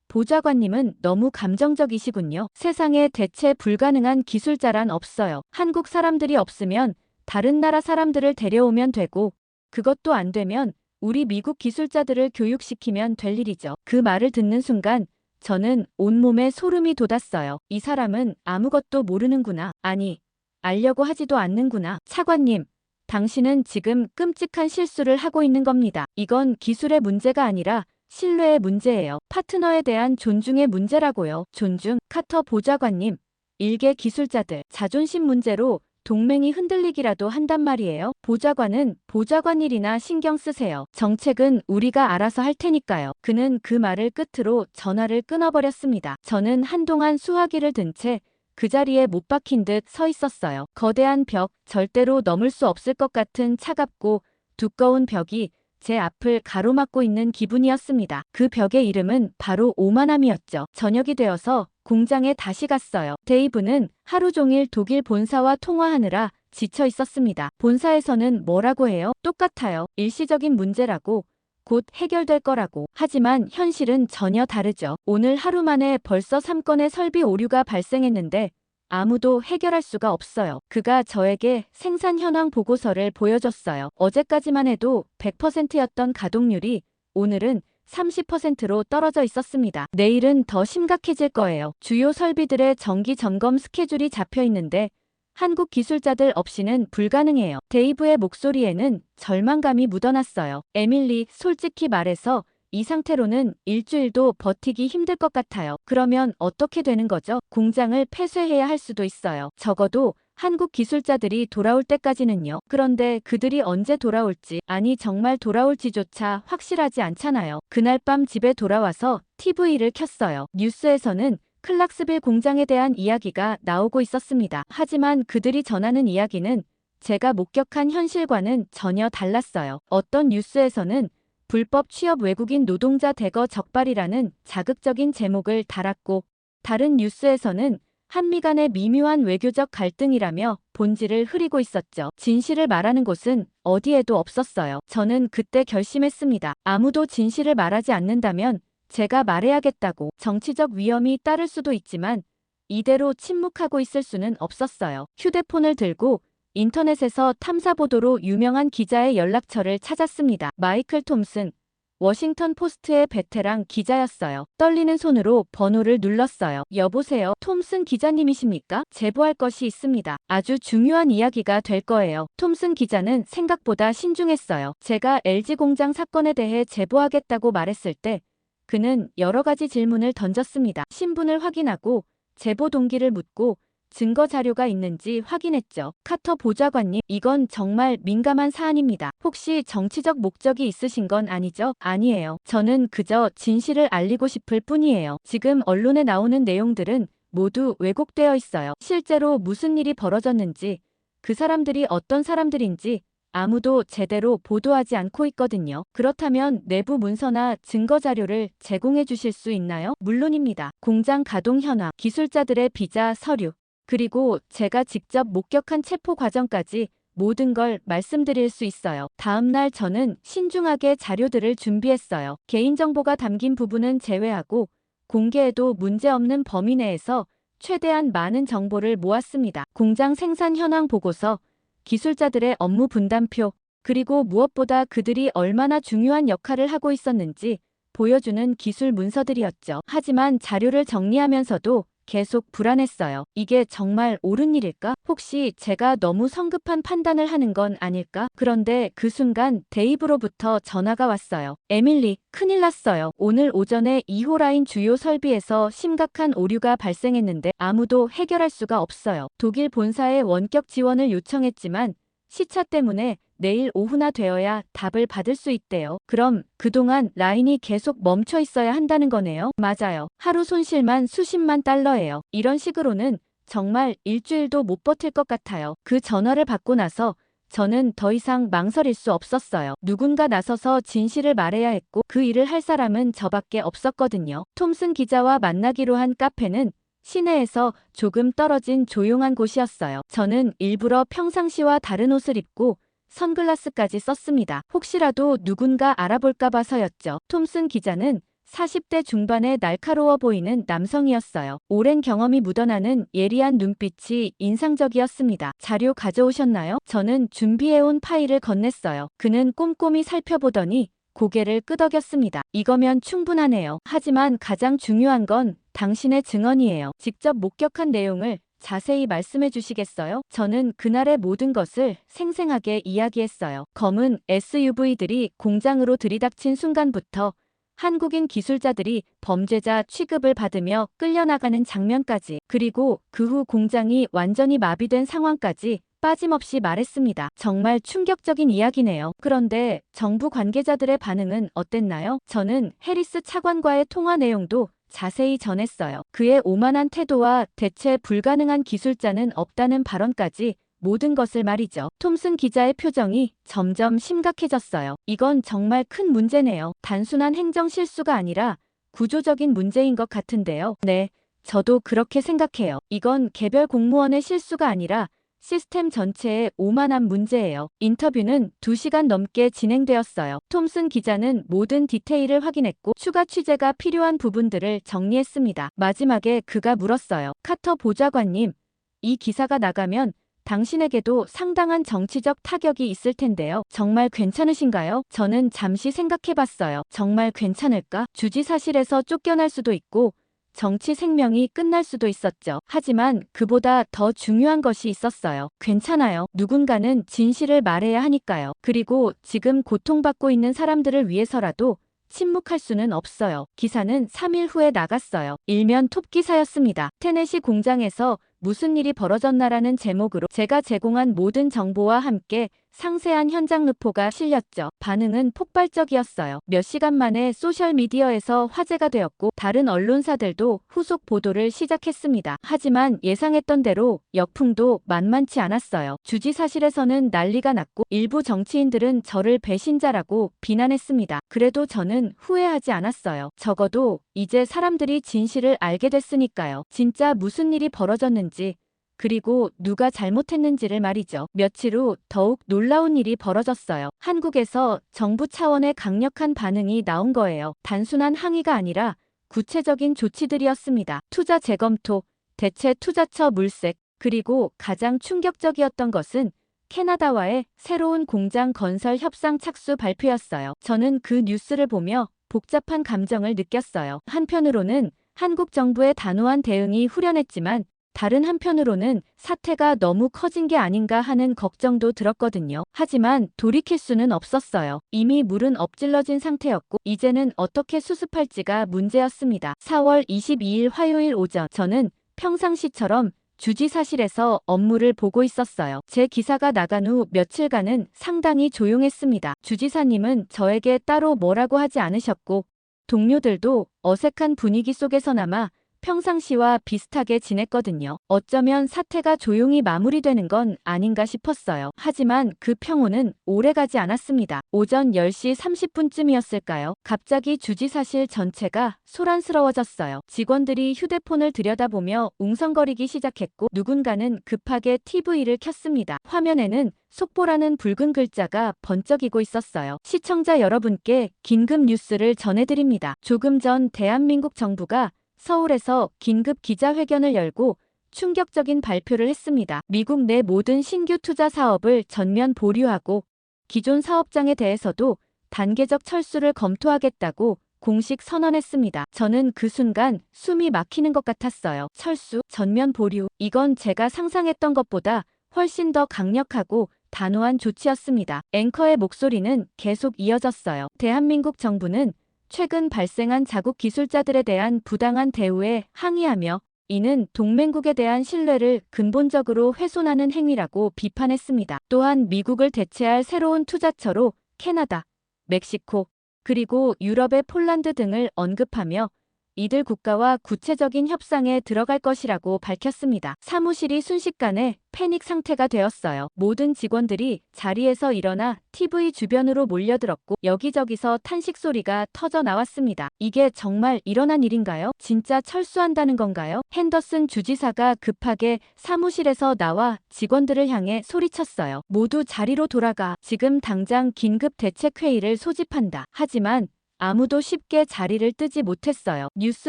보좌관님은 너무 감정적이시군요. 세상에 대체 불가능한 기술자란 없어요. 한국 사람들이 없으면 다른 나라 사람들을 데려오면 되고, 그것도 안 되면 우리 미국 기술자들을 교육시키면 될 일이죠. 그 말을 듣는 순간 저는 온몸에 소름이 돋았어요. 이 사람은 아무것도 모르는구나. 아니, 알려고 하지도 않는구나. 차관님, 당신은 지금 끔찍한 실수를 하고 있는 겁니다. 이건 기술의 문제가 아니라 신뢰의 문제예요. 파트너에 대한 존중의 문제라고요. 존중? 카터 보좌관님, 일개 기술자들, 자존심 문제로 동맹이 흔들리기라도 한단 말이에요. 보좌관은 보좌관 일이나 신경 쓰세요. 정책은 우리가 알아서 할 테니까요. 그는 그 말을 끝으로 전화를 끊어버렸습니다. 저는 한동안 수화기를 든 채 그 자리에 못 박힌 듯 서 있었어요. 거대한 벽, 절대로 넘을 수 없을 것 같은 차갑고 두꺼운 벽이 제 앞을 가로막고 있는 기분이었습니다. 그 벽의 이름은 바로 오만함이었죠. 저녁이 되어서 공장에 다시 갔어요. 데이브는 하루 종일 독일 본사와 통화하느라 지쳐 있었습니다. 본사에서는 뭐라고 해요? 똑같아요. 일시적인 문제라고. 곧 해결될 거라고. 하지만 현실은 전혀 다르죠. 오늘 하루 만에 벌써 3건의 설비 오류가 발생했는데 아무도 해결할 수가 없어요. 그가 저에게 생산 현황 보고서를 보여줬어요. 어제까지만 해도 100%였던 가동률이 오늘은 30%로 떨어져 있었습니다. 내일은 더 심각해질 거예요. 주요 설비들의 정기 점검 스케줄이 잡혀 있는데 한국 기술자들 없이는 불가능해요. 데이브의 목소리에는 절망감이 묻어났어요. 에밀리, 솔직히 말해서 이 상태로는 일주일도 버티기 힘들 것 같아요. 그러면 어떻게 되는 거죠? 공장을 폐쇄해야 할 수도 있어요. 적어도 한국 기술자들이 돌아올 때까지는요. 그런데 그들이 언제 돌아올지, 아니 정말 돌아올지조차 확실하지 않잖아요. 그날 밤 집에 돌아와서 TV를 켰어요. 뉴스에서는 클락스빌 공장에 대한 이야기가 나오고 있었습니다. 하지만 그들이 전하는 이야기는 제가 목격한 현실과는 전혀 달랐어요. 어떤 뉴스에서는 불법 취업 외국인 노동자 대거 적발이라는 자극적인 제목을 달았고, 다른 뉴스에서는 한미 간의 미묘한 외교적 갈등이라며 본질을 흐리고 있었죠. 진실을 말하는 곳은 어디에도 없었어요. 저는 그때 결심했습니다. 아무도 진실을 말하지 않는다면 제가 말해야겠다고. 정치적 위험이 따를 수도 있지만 이대로 침묵하고 있을 수는 없었어요. 휴대폰을 들고 인터넷에서 탐사보도로 유명한 기자의 연락처를 찾았습니다. 마이클 톰슨, 워싱턴 포스트의 베테랑 기자였어요. 떨리는 손으로 번호를 눌렀어요. 여보세요, 톰슨 기자님이십니까? 제보할 것이 있습니다. 아주 중요한 이야기가 될 거예요. 톰슨 기자는 생각보다 신중했어요. 제가 LG 공장 사건에 대해 제보하겠다고 말했을 때 그는 여러 가지 질문을 던졌습니다. 신분을 확인하고 제보 동기를 묻고 증거 자료가 있는지 확인했죠. 카터 보좌관님, 이건 정말 민감한 사안입니다. 혹시 정치적 목적이 있으신 건 아니죠? 아니에요. 저는 그저 진실을 알리고 싶을 뿐이에요. 지금 언론에 나오는 내용들은 모두 왜곡되어 있어요. 실제로 무슨 일이 벌어졌는지, 그 사람들이 어떤 사람들인지 아무도 제대로 보도하지 않고 있거든요. 그렇다면 내부 문서나 증거 자료를 제공해 주실 수 있나요? 물론입니다. 공장 가동 현황, 기술자들의 비자, 서류, 그리고 제가 직접 목격한 체포 과정까지 모든 걸 말씀드릴 수 있어요. 다음 날 저는 신중하게 자료들을 준비했어요. 개인정보가 담긴 부분은 제외하고 공개해도 문제없는 범위 내에서 최대한 많은 정보를 모았습니다. 공장 생산 현황 보고서, 기술자들의 업무 분담표, 그리고 무엇보다 그들이 얼마나 중요한 역할을 하고 있었는지 보여주는 기술 문서들이었죠. 하지만 자료를 정리하면서도 계속 불안했어요. 이게 정말 옳은 일일까? 혹시 제가 너무 성급한 판단을 하는 건 아닐까? 그런데 그 순간 데이브로부터 전화가 왔어요. 에밀리, 큰일 났어요. 오늘 오전에 2호 라인 주요 설비에서 심각한 오류가 발생했는데 아무도 해결할 수가 없어요. 독일 본사에 원격 지원을 요청했지만 시차 때문에 내일 오후나 되어야 답을 받을 수 있대요. 그럼 그동안 라인이 계속 멈춰 있어야 한다는 거네요. 맞아요. 하루 손실만 수십만 달러예요. 이런 식으로는 정말 일주일도 못 버틸 것 같아요. 그 전화를 받고 나서 저는 더 이상 망설일 수 없었어요. 누군가 나서서 진실을 말해야 했고 그 일을 할 사람은 저밖에 없었거든요. 톰슨 기자와 만나기로 한 카페는 시내에서 조금 떨어진 조용한 곳이었어요. 저는 일부러 평상시와 다른 옷을 입고 선글라스까지 썼습니다. 혹시라도 누군가 알아볼까 봐서였죠. 톰슨 기자는 40대 중반의 날카로워 보이는 남성이었어요. 오랜 경험이 묻어나는 예리한 눈빛이 인상적이었습니다. 자료 가져오셨나요? 저는 준비해온 파일을 건넸어요. 그는 꼼꼼히 살펴보더니 고개를 끄덕였습니다. 이거면 충분하네요. 하지만 가장 중요한 건 당신의 증언이에요. 직접 목격한 내용을 자세히 말씀해 주시겠어요? 저는 그날의 모든 것을 생생하게 이야기했어요. 검은 SUV들이 공장으로 들이닥친 순간부터 한국인 기술자들이 범죄자 취급을 받으며 끌려나가는 장면까지, 그리고 그 후 공장이 완전히 마비된 상황까지 빠짐없이 말했습니다. 정말 충격적인 이야기네요. 그런데 정부 관계자들의 반응은 어땠나요? 저는 해리스 차관과의 통화 내용도 자세히 전했어요. 그의 오만한 태도와 대체 불가능한 기술자는 없다는 발언까지 모든 것을 말이죠. 톰슨 기자의 표정이 점점 심각해졌어요. 이건 정말 큰 문제네요. 단순한 행정 실수가 아니라 구조적인 문제인 것 같은데요. 네, 저도 그렇게 생각해요. 이건 개별 공무원의 실수가 아니라 시스템 전체의 오만한 문제예요. 인터뷰는 2시간 넘게 진행되었어요. 톰슨 기자는 모든 디테일을 확인했고 추가 취재가 필요한 부분들을 정리했습니다. 마지막에 그가 물었어요. 카터 보좌관님, 이 기사가 나가면 당신에게도 상당한 정치적 타격이 있을 텐데요. 정말 괜찮으신가요? 저는 잠시 생각해봤어요. 정말 괜찮을까? 주지사실에서 쫓겨날 수도 있고 정치 생명이 끝날 수도 있었죠. 하지만 그보다 더 중요한 것이 있었어요. 괜찮아요. 누군가는 진실을 말해야 하니까요. 그리고 지금 고통받고 있는 사람들을 위해서라도 침묵할 수는 없어요. 기사는 3일 후에 나갔어요. 일면 톱 기사였습니다. 테네시 공장에서 무슨 일이 벌어졌나라는 제목으로 제가 제공한 모든 정보와 함께 상세한 현장 르포가 실렸죠. 반응은 폭발적이었어요. 몇 시간 만에 소셜미디어에서 화제가 되었고 다른 언론사들도 후속 보도를 시작했습니다. 하지만 예상했던 대로 역풍도 만만치 않았어요. 주지사실에서는 난리가 났고 일부 정치인들은 저를 배신자라고 비난했습니다. 그래도 저는 후회하지 않았어요. 적어도 이제 사람들이 진실을 알게 됐으니까요. 진짜 무슨 일이 벌어졌는지, 그리고 누가 잘못했는지를 말이죠. 며칠 후 더욱 놀라운 일이 벌어졌어요. 한국에서 정부 차원의 강력한 반응이 나온 거예요. 단순한 항의가 아니라 구체적인 조치들이었습니다. 투자 재검토, 대체 투자처 물색, 그리고 가장 충격적이었던 것은 캐나다와의 새로운 공장 건설 협상 착수 발표였어요. 저는 그 뉴스를 보며 복잡한 감정을 느꼈어요. 한편으로는 한국 정부의 단호한 대응이 후련했지만 다른 한편으로는 사태가 너무 커진 게 아닌가 하는 걱정도 들었거든요. 하지만 돌이킬 수는 없었어요. 이미 물은 엎질러진 상태였고 이제는 어떻게 수습할지가 문제였습니다. 4월 22일 화요일 오전 저는 평상시처럼 주지사실에서 업무를 보고 있었어요. 제 기사가 나간 후 며칠간은 상당히 조용했습니다. 주지사님은 저에게 따로 뭐라고 하지 않으셨고 동료들도 어색한 분위기 속에서나마 평상시와 비슷하게 지냈거든요. 어쩌면 사태가 조용히 마무리되는 건 아닌가 싶었어요. 하지만 그 평온은 오래가지 않았습니다. 오전 10시 30분쯤이었을까요? 갑자기 주지사실 전체가 소란스러워졌어요. 직원들이 휴대폰을 들여다보며 웅성거리기 시작했고 누군가는 급하게 TV를 켰습니다. 화면에는 속보라는 붉은 글자가 번쩍이고 있었어요. 시청자 여러분께 긴급 뉴스를 전해드립니다. 조금 전 대한민국 정부가 서울에서 긴급 기자회견을 열고 충격적인 발표를 했습니다. 미국 내 모든 신규 투자 사업을 전면 보류하고 기존 사업장에 대해서도 단계적 철수를 검토하겠다고 공식 선언했습니다. 저는 그 순간 숨이 막히는 것 같았어요. 철수, 전면 보류. 이건 제가 상상했던 것보다 훨씬 더 강력하고 단호한 조치였습니다. 앵커의 목소리는 계속 이어졌어요. 대한민국 정부는 최근 발생한 자국 기술자들에 대한 부당한 대우에 항의하며 이는 동맹국에 대한 신뢰를 근본적으로 훼손하는 행위라고 비판했습니다. 또한 미국을 대체할 새로운 투자처로 캐나다, 멕시코, 그리고 유럽의 폴란드 등을 언급하며 이들 국가와 구체적인 협상에 들어갈 것이라고 밝혔습니다. 사무실이 순식간에 패닉 상태가 되었어요. 모든 직원들이 자리에서 일어나 TV 주변으로 몰려들었고 여기저기서 탄식 소리가 터져 나왔습니다. 이게 정말 일어난 일인가요? 진짜 철수한다는 건가요? 핸더슨 주지사가 급하게 사무실에서 나와 직원들을 향해 소리쳤어요. 모두 자리로 돌아가. 지금 당장 긴급 대책회의를 소집한다. 하지만 아무도 쉽게 자리를 뜨지 못했어요. 뉴스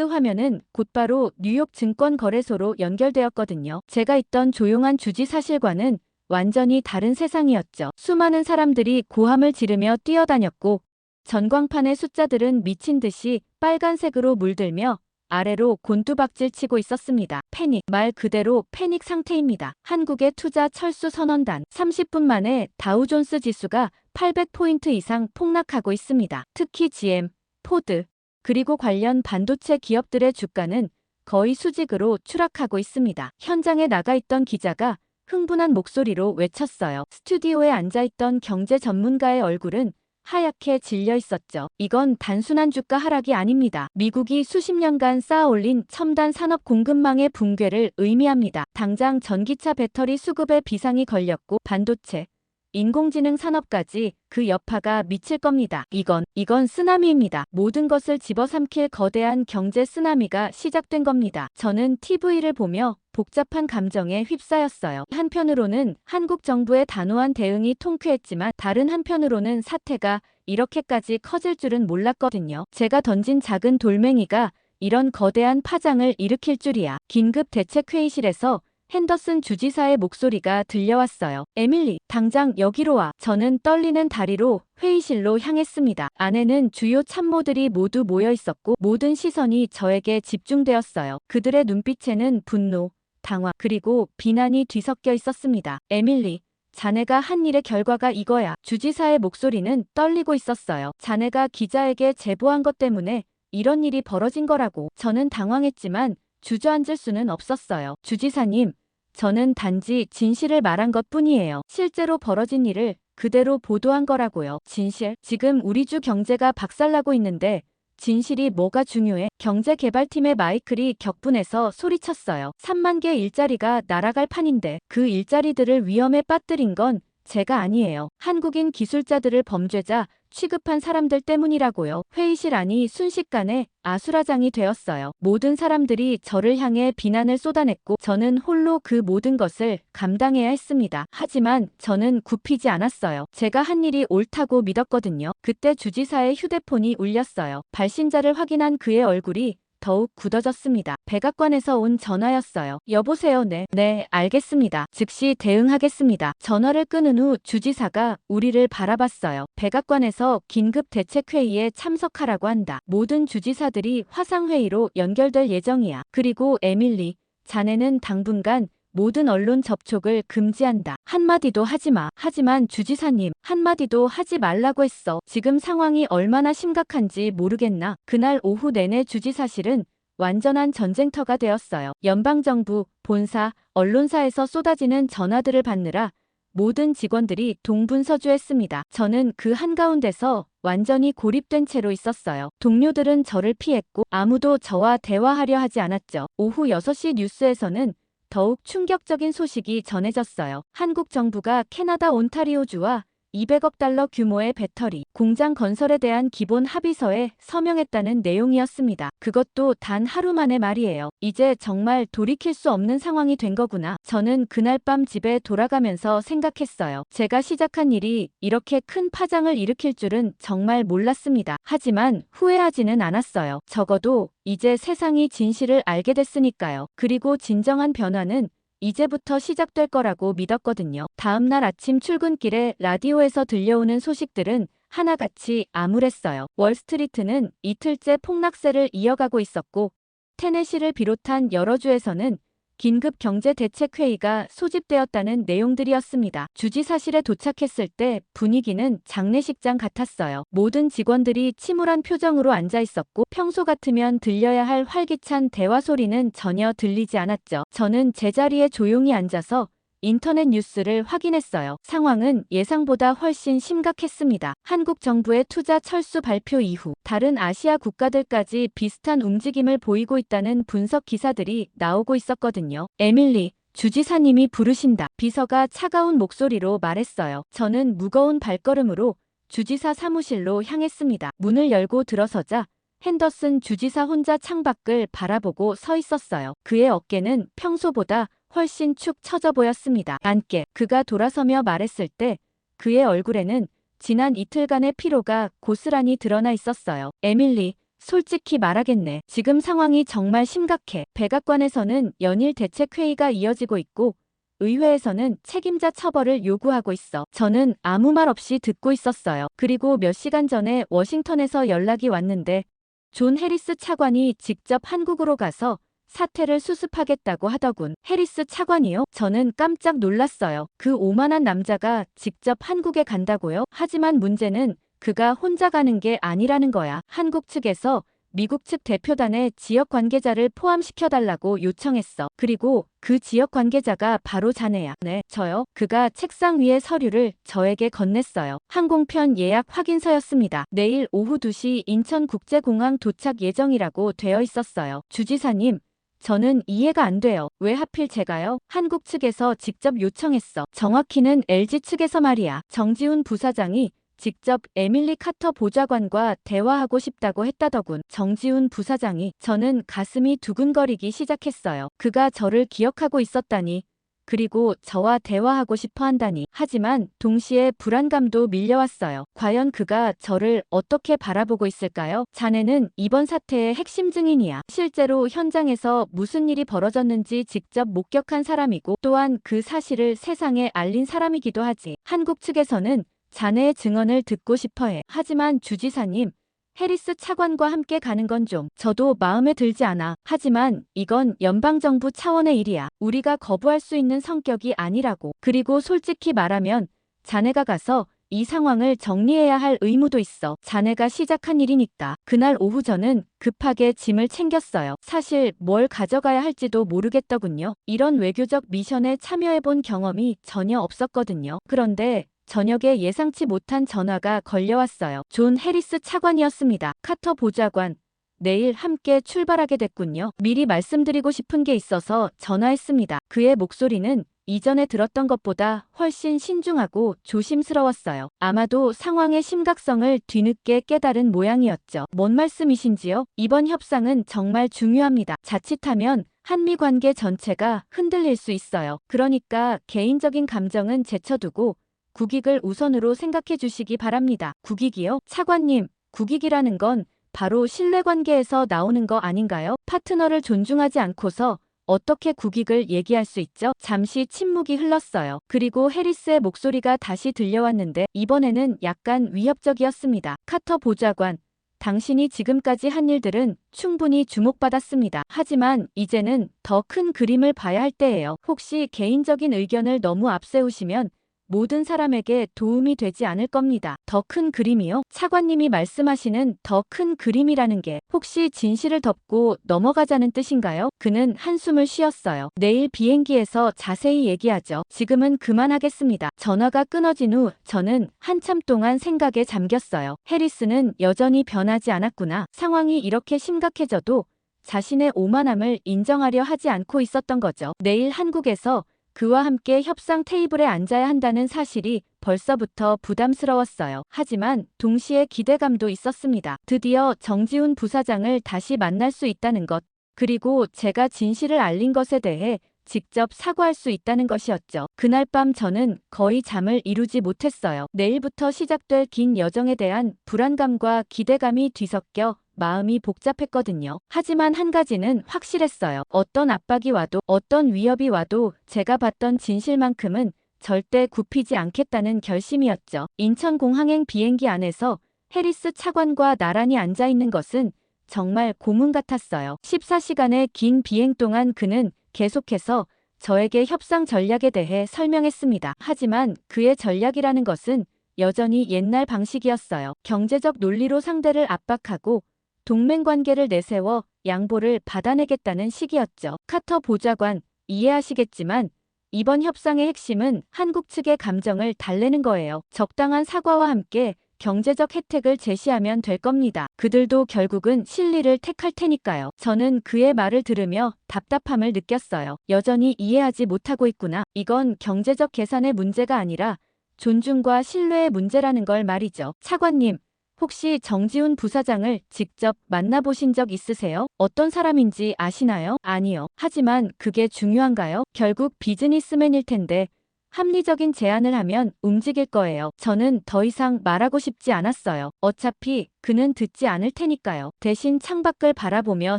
화면은 곧바로 뉴욕 증권거래소로 연결되었거든요. 제가 있던 조용한 주지사실과는 완전히 다른 세상이었죠. 수많은 사람들이 고함을 지르며 뛰어다녔고 전광판의 숫자들은 미친 듯이 빨간색으로 물들며 아래로 곤두박질 치고 있었습니다. 패닉, 말 그대로 패닉 상태입니다. 한국의 투자 철수 선언단 30분 만에 다우존스 지수가 800포인트 이상 폭락하고 있습니다. 특히 GM, 포드, 그리고 관련 반도체 기업들의 주가는 거의 수직으로 추락하고 있습니다. 현장에 나가 있던 기자가 흥분한 목소리로 외쳤어요. 스튜디오에 앉아있던 경제 전문가의 얼굴은 하얗게 질려 있었죠. 이건 단순한 주가 하락이 아닙니다. 미국이 수십 년간 쌓아올린 첨단 산업 공급망의 붕괴를 의미합니다. 당장 전기차 배터리 수급에 비상이 걸렸고 반도체, 인공지능 산업까지 그 여파가 미칠 겁니다. 이건 쓰나미입니다. 모든 것을 집어삼킬 거대한 경제 쓰나미가 시작된 겁니다. 저는 TV를 보며 복잡한 감정에 휩싸였어요. 한편으로는 한국 정부의 단호한 대응이 통쾌했지만 다른 한편으로는 사태가 이렇게까지 커질 줄은 몰랐거든요. 제가 던진 작은 돌멩이가 이런 거대한 파장을 일으킬 줄이야. 긴급 대책회의실에서 핸더슨 주지사의 목소리가 들려왔어요. 에밀리, 당장 여기로 와. 저는 떨리는 다리로 회의실로 향했습니다. 안에는 주요 참모들이 모두 모여 있었고 모든 시선이 저에게 집중되었어요. 그들의 눈빛에는 분노, 당황, 그리고 비난이 뒤섞여 있었습니다. 에밀리, 자네가 한 일의 결과가 이거야. 주지사의 목소리는 떨리고 있었어요. 자네가 기자에게 제보한 것 때문에 이런 일이 벌어진 거라고. 저는 당황했지만 주저앉을 수는 없었어요. 주지사님, 저는 단지 진실을 말한 것뿐이에요. 실제로 벌어진 일을 그대로 보도한 거라고요. 진실? 지금 우리 주 경제가 박살나고 있는데 진실이 뭐가 중요해? 경제개발팀의 마이클이 격분해서 소리쳤어요. 3만 개 일자리가 날아갈 판인데 그 일자리들을 위험에 빠뜨린 건 제가 아니에요. 한국인 기술자들을 범죄자 취급한 사람들 때문이라고요. 회의실 안이 순식간에 아수라장이 되었어요. 모든 사람들이 저를 향해 비난을 쏟아냈고 저는 홀로 그 모든 것을 감당해야 했습니다. 하지만 저는 굽히지 않았어요. 제가 한 일이 옳다고 믿었거든요. 그때 주지사의 휴대폰이 울렸어요. 발신자를 확인한 그의 얼굴이 더욱 굳어졌습니다. 백악관에서 온 전화였어요. 여보세요. 네, 알겠습니다. 즉시 대응하겠습니다. 전화를 끊은 후 주지사가 우리를 바라봤어요. 백악관에서 긴급 대책회의에 참석하라고 한다. 모든 주지사들이 화상회의로 연결될 예정이야. 그리고 에밀리, 자네는 당분간 모든 언론 접촉을 금지한다. 한마디도 하지 마. 하지만 주지사님, 한마디도 하지 말라고 했어. 지금 상황이 얼마나 심각한지 모르겠나. 그날 오후 내내 주지사실은 완전한 전쟁터가 되었어요. 연방정부, 본사, 언론사에서 쏟아지는 전화들을 받느라 모든 직원들이 동분서주했습니다. 저는 그 한가운데서 완전히 고립된 채로 있었어요. 동료들은 저를 피했고 아무도 저와 대화하려 하지 않았죠. 오후 6시 뉴스에서는 더욱 충격적인 소식이 전해졌어요. 한국 정부가 캐나다 온타리오주와 200억 달러 규모의 배터리 공장 건설에 대한 기본 합의서에 서명했다는 내용이었습니다. 그것도 단 하루 만의 말이에요. 이제 정말 돌이킬 수 없는 상황이 된 거구나. 저는 그날 밤 집에 돌아가면서 생각했어요. 제가 시작한 일이 이렇게 큰 파장을 일으킬 줄은 정말 몰랐습니다. 하지만 후회하지는 않았어요. 적어도 이제 세상이 진실을 알게 됐으니까요. 그리고 진정한 변화는 이제부터 시작될 거라고 믿었거든요. 다음 날 아침 출근길에 라디오에서 들려오는 소식들은 하나같이 암울했어요. 월스트리트는 이틀째 폭락세를 이어가고 있었고 테네시를 비롯한 여러 주에서는 긴급 경제대책회의가 소집되었다는 내용들이었습니다. 주지사실에 도착했을 때 분위기는 장례식장 같았어요. 모든 직원들이 침울한 표정으로 앉아 있었고 평소 같으면 들려야 할 활기찬 대화 소리는 전혀 들리지 않았죠. 저는 제자리에 조용히 앉아서 인터넷 뉴스를 확인했어요. 상황은 예상보다 훨씬 심각했습니다. 한국 정부의 투자 철수 발표 이후 다른 아시아 국가들까지 비슷한 움직임을 보이고 있다는 분석 기사들이 나오고 있었거든요. 에밀리, 주지사님이 부르신다. 비서가 차가운 목소리로 말했어요. 저는 무거운 발걸음으로 주지사 사무실로 향했습니다. 문을 열고 들어서자 핸더슨 주지사 혼자 창밖을 바라보고 서 있었어요. 그의 어깨는 평소보다 훨씬 축 처져 보였습니다. 앉게. 그가 돌아서며 말했을 때 그의 얼굴에는 지난 이틀간의 피로가 고스란히 드러나 있었어요. 에밀리, 솔직히 말하겠네. 지금 상황이 정말 심각해. 백악관에서는 연일 대책회의가 이어지고 있고 의회에서는 책임자 처벌을 요구하고 있어. 저는 아무 말 없이 듣고 있었어요. 그리고 몇 시간 전에 워싱턴에서 연락이 왔는데 존 해리스 차관이 직접 한국으로 가서 사태를 수습하겠다고 하더군. 해리스 차관이요? 저는 깜짝 놀랐어요. 그 오만한 남자가 직접 한국에 간다고요? 하지만 문제는 그가 혼자 가는 게 아니라는 거야. 한국 측에서 미국 측 대표단의 지역 관계자를 포함시켜달라고 요청했어. 그리고 그 지역 관계자가 바로 자네야. 네, 저요. 그가 책상 위에 서류를 저에게 건넸어요. 항공편 예약 확인서였습니다. 내일 오후 2시 인천국제공항 도착 예정이라고 되어 있었어요. 주지사님, 저는 이해가 안 돼요. 왜 하필 제가요? 한국 측에서 직접 요청했어. 정확히는 LG 측에서 말이야. 정지훈 부사장이 직접 에밀리 카터 보좌관과 대화하고 싶다고 했다더군. 정지훈 부사장이. 저는 가슴이 두근거리기 시작했어요. 그가 저를 기억하고 있었다니. 그리고 저와 대화하고 싶어 한다니. 하지만 동시에 불안감도 밀려왔어요. 과연 그가 저를 어떻게 바라보고 있을까요? 자네는 이번 사태의 핵심 증인이야. 실제로 현장에서 무슨 일이 벌어졌는지 직접 목격한 사람이고 또한 그 사실을 세상에 알린 사람이기도 하지. 한국 측에서는 자네의 증언을 듣고 싶어해. 하지만 주지사님, 해리스 차관과 함께 가는 건 좀 저도 마음에 들지 않아. 하지만 이건 연방정부 차원의 일이야. 우리가 거부할 수 있는 성격이 아니라고. 그리고 솔직히 말하면 자네가 가서 이 상황을 정리해야 할 의무도 있어. 자네가 시작한 일이니까. 그날 오후 저는 급하게 짐을 챙겼어요. 사실 뭘 가져가야 할지도 모르겠더군요. 이런 외교적 미션에 참여해본 경험이 전혀 없었거든요. 그런데 저녁에 예상치 못한 전화가 걸려왔어요. 존 해리스 차관이었습니다. 카터 보좌관, 내일 함께 출발하게 됐군요. 미리 말씀드리고 싶은 게 있어서 전화했습니다. 그의 목소리는 이전에 들었던 것보다 훨씬 신중하고 조심스러웠어요. 아마도 상황의 심각성을 뒤늦게 깨달은 모양이었죠. 뭔 말씀이신지요? 이번 협상은 정말 중요합니다. 자칫하면 한미 관계 전체가 흔들릴 수 있어요. 그러니까 개인적인 감정은 제쳐두고 국익을 우선으로 생각해 주시기 바랍니다. 국익이요? 차관님, 국익이라는 건 바로 신뢰관계에서 나오는 거 아닌가요? 파트너를 존중하지 않고서 어떻게 국익을 얘기할 수 있죠? 잠시 침묵이 흘렀어요. 그리고 해리스의 목소리가 다시 들려왔는데 이번에는 약간 위협적이었습니다. 카터 보좌관, 당신이 지금까지 한 일들은 충분히 주목받았습니다. 하지만 이제는 더 큰 그림을 봐야 할 때예요. 혹시 개인적인 의견을 너무 앞세우시면 모든 사람에게 도움이 되지 않을 겁니다. 더 큰 그림이요? 차관님이 말씀하시는 더 큰 그림이라는 게 혹시 진실을 덮고 넘어가자는 뜻인가요? 그는 한숨을 쉬었어요. 내일 비행기에서 자세히 얘기하죠. 지금은 그만하겠습니다. 전화가 끊어진 후 저는 한참 동안 생각에 잠겼어요. 해리스는 여전히 변하지 않았구나. 상황이 이렇게 심각해져도 자신의 오만함을 인정하려 하지 않고 있었던 거죠. 내일 한국에서 그와 함께 협상 테이블에 앉아야 한다는 사실이 벌써부터 부담스러웠어요. 하지만 동시에 기대감도 있었습니다. 드디어 정지훈 부사장을 다시 만날 수 있다는 것, 그리고 제가 진실을 알린 것에 대해 직접 사과할 수 있다는 것이었죠. 그날 밤 저는 거의 잠을 이루지 못했어요. 내일부터 시작될 긴 여정에 대한 불안감과 기대감이 뒤섞여 마음이 복잡했거든요. 하지만 한 가지는 확실했어요. 어떤 압박이 와도 어떤 위협이 와도 제가 봤던 진실만큼은 절대 굽히지 않겠다는 결심이었죠. 인천공항행 비행기 안에서 해리스 차관과 나란히 앉아있는 것은 정말 고문 같았어요. 14시간의 긴 비행 동안 그는 계속해서 저에게 협상 전략에 대해 설명했습니다. 하지만 그의 전략이라는 것은 여전히 옛날 방식이었어요. 경제적 논리로 상대를 압박하고 동맹관계를 내세워 양보를 받아내겠다는 식이었죠. 카터 보좌관, 이해하시겠지만 이번 협상의 핵심은 한국 측의 감정을 달래는 거예요. 적당한 사과와 함께 경제적 혜택을 제시하면 될 겁니다. 그들도 결국은 실리를 택할 테니까요. 저는 그의 말을 들으며 답답함을 느꼈어요. 여전히 이해하지 못하고 있구나. 이건 경제적 계산의 문제가 아니라 존중과 신뢰의 문제라는 걸 말이죠. 차관님, 혹시 정지훈 부사장을 직접 만나보신 적 있으세요? 어떤 사람인지 아시나요? 아니요. 하지만 그게 중요한가요? 결국 비즈니스맨일 텐데 합리적인 제안을 하면 움직일 거예요. 저는 더 이상 말하고 싶지 않았어요. 어차피 그는 듣지 않을 테니까요. 대신 창밖을 바라보며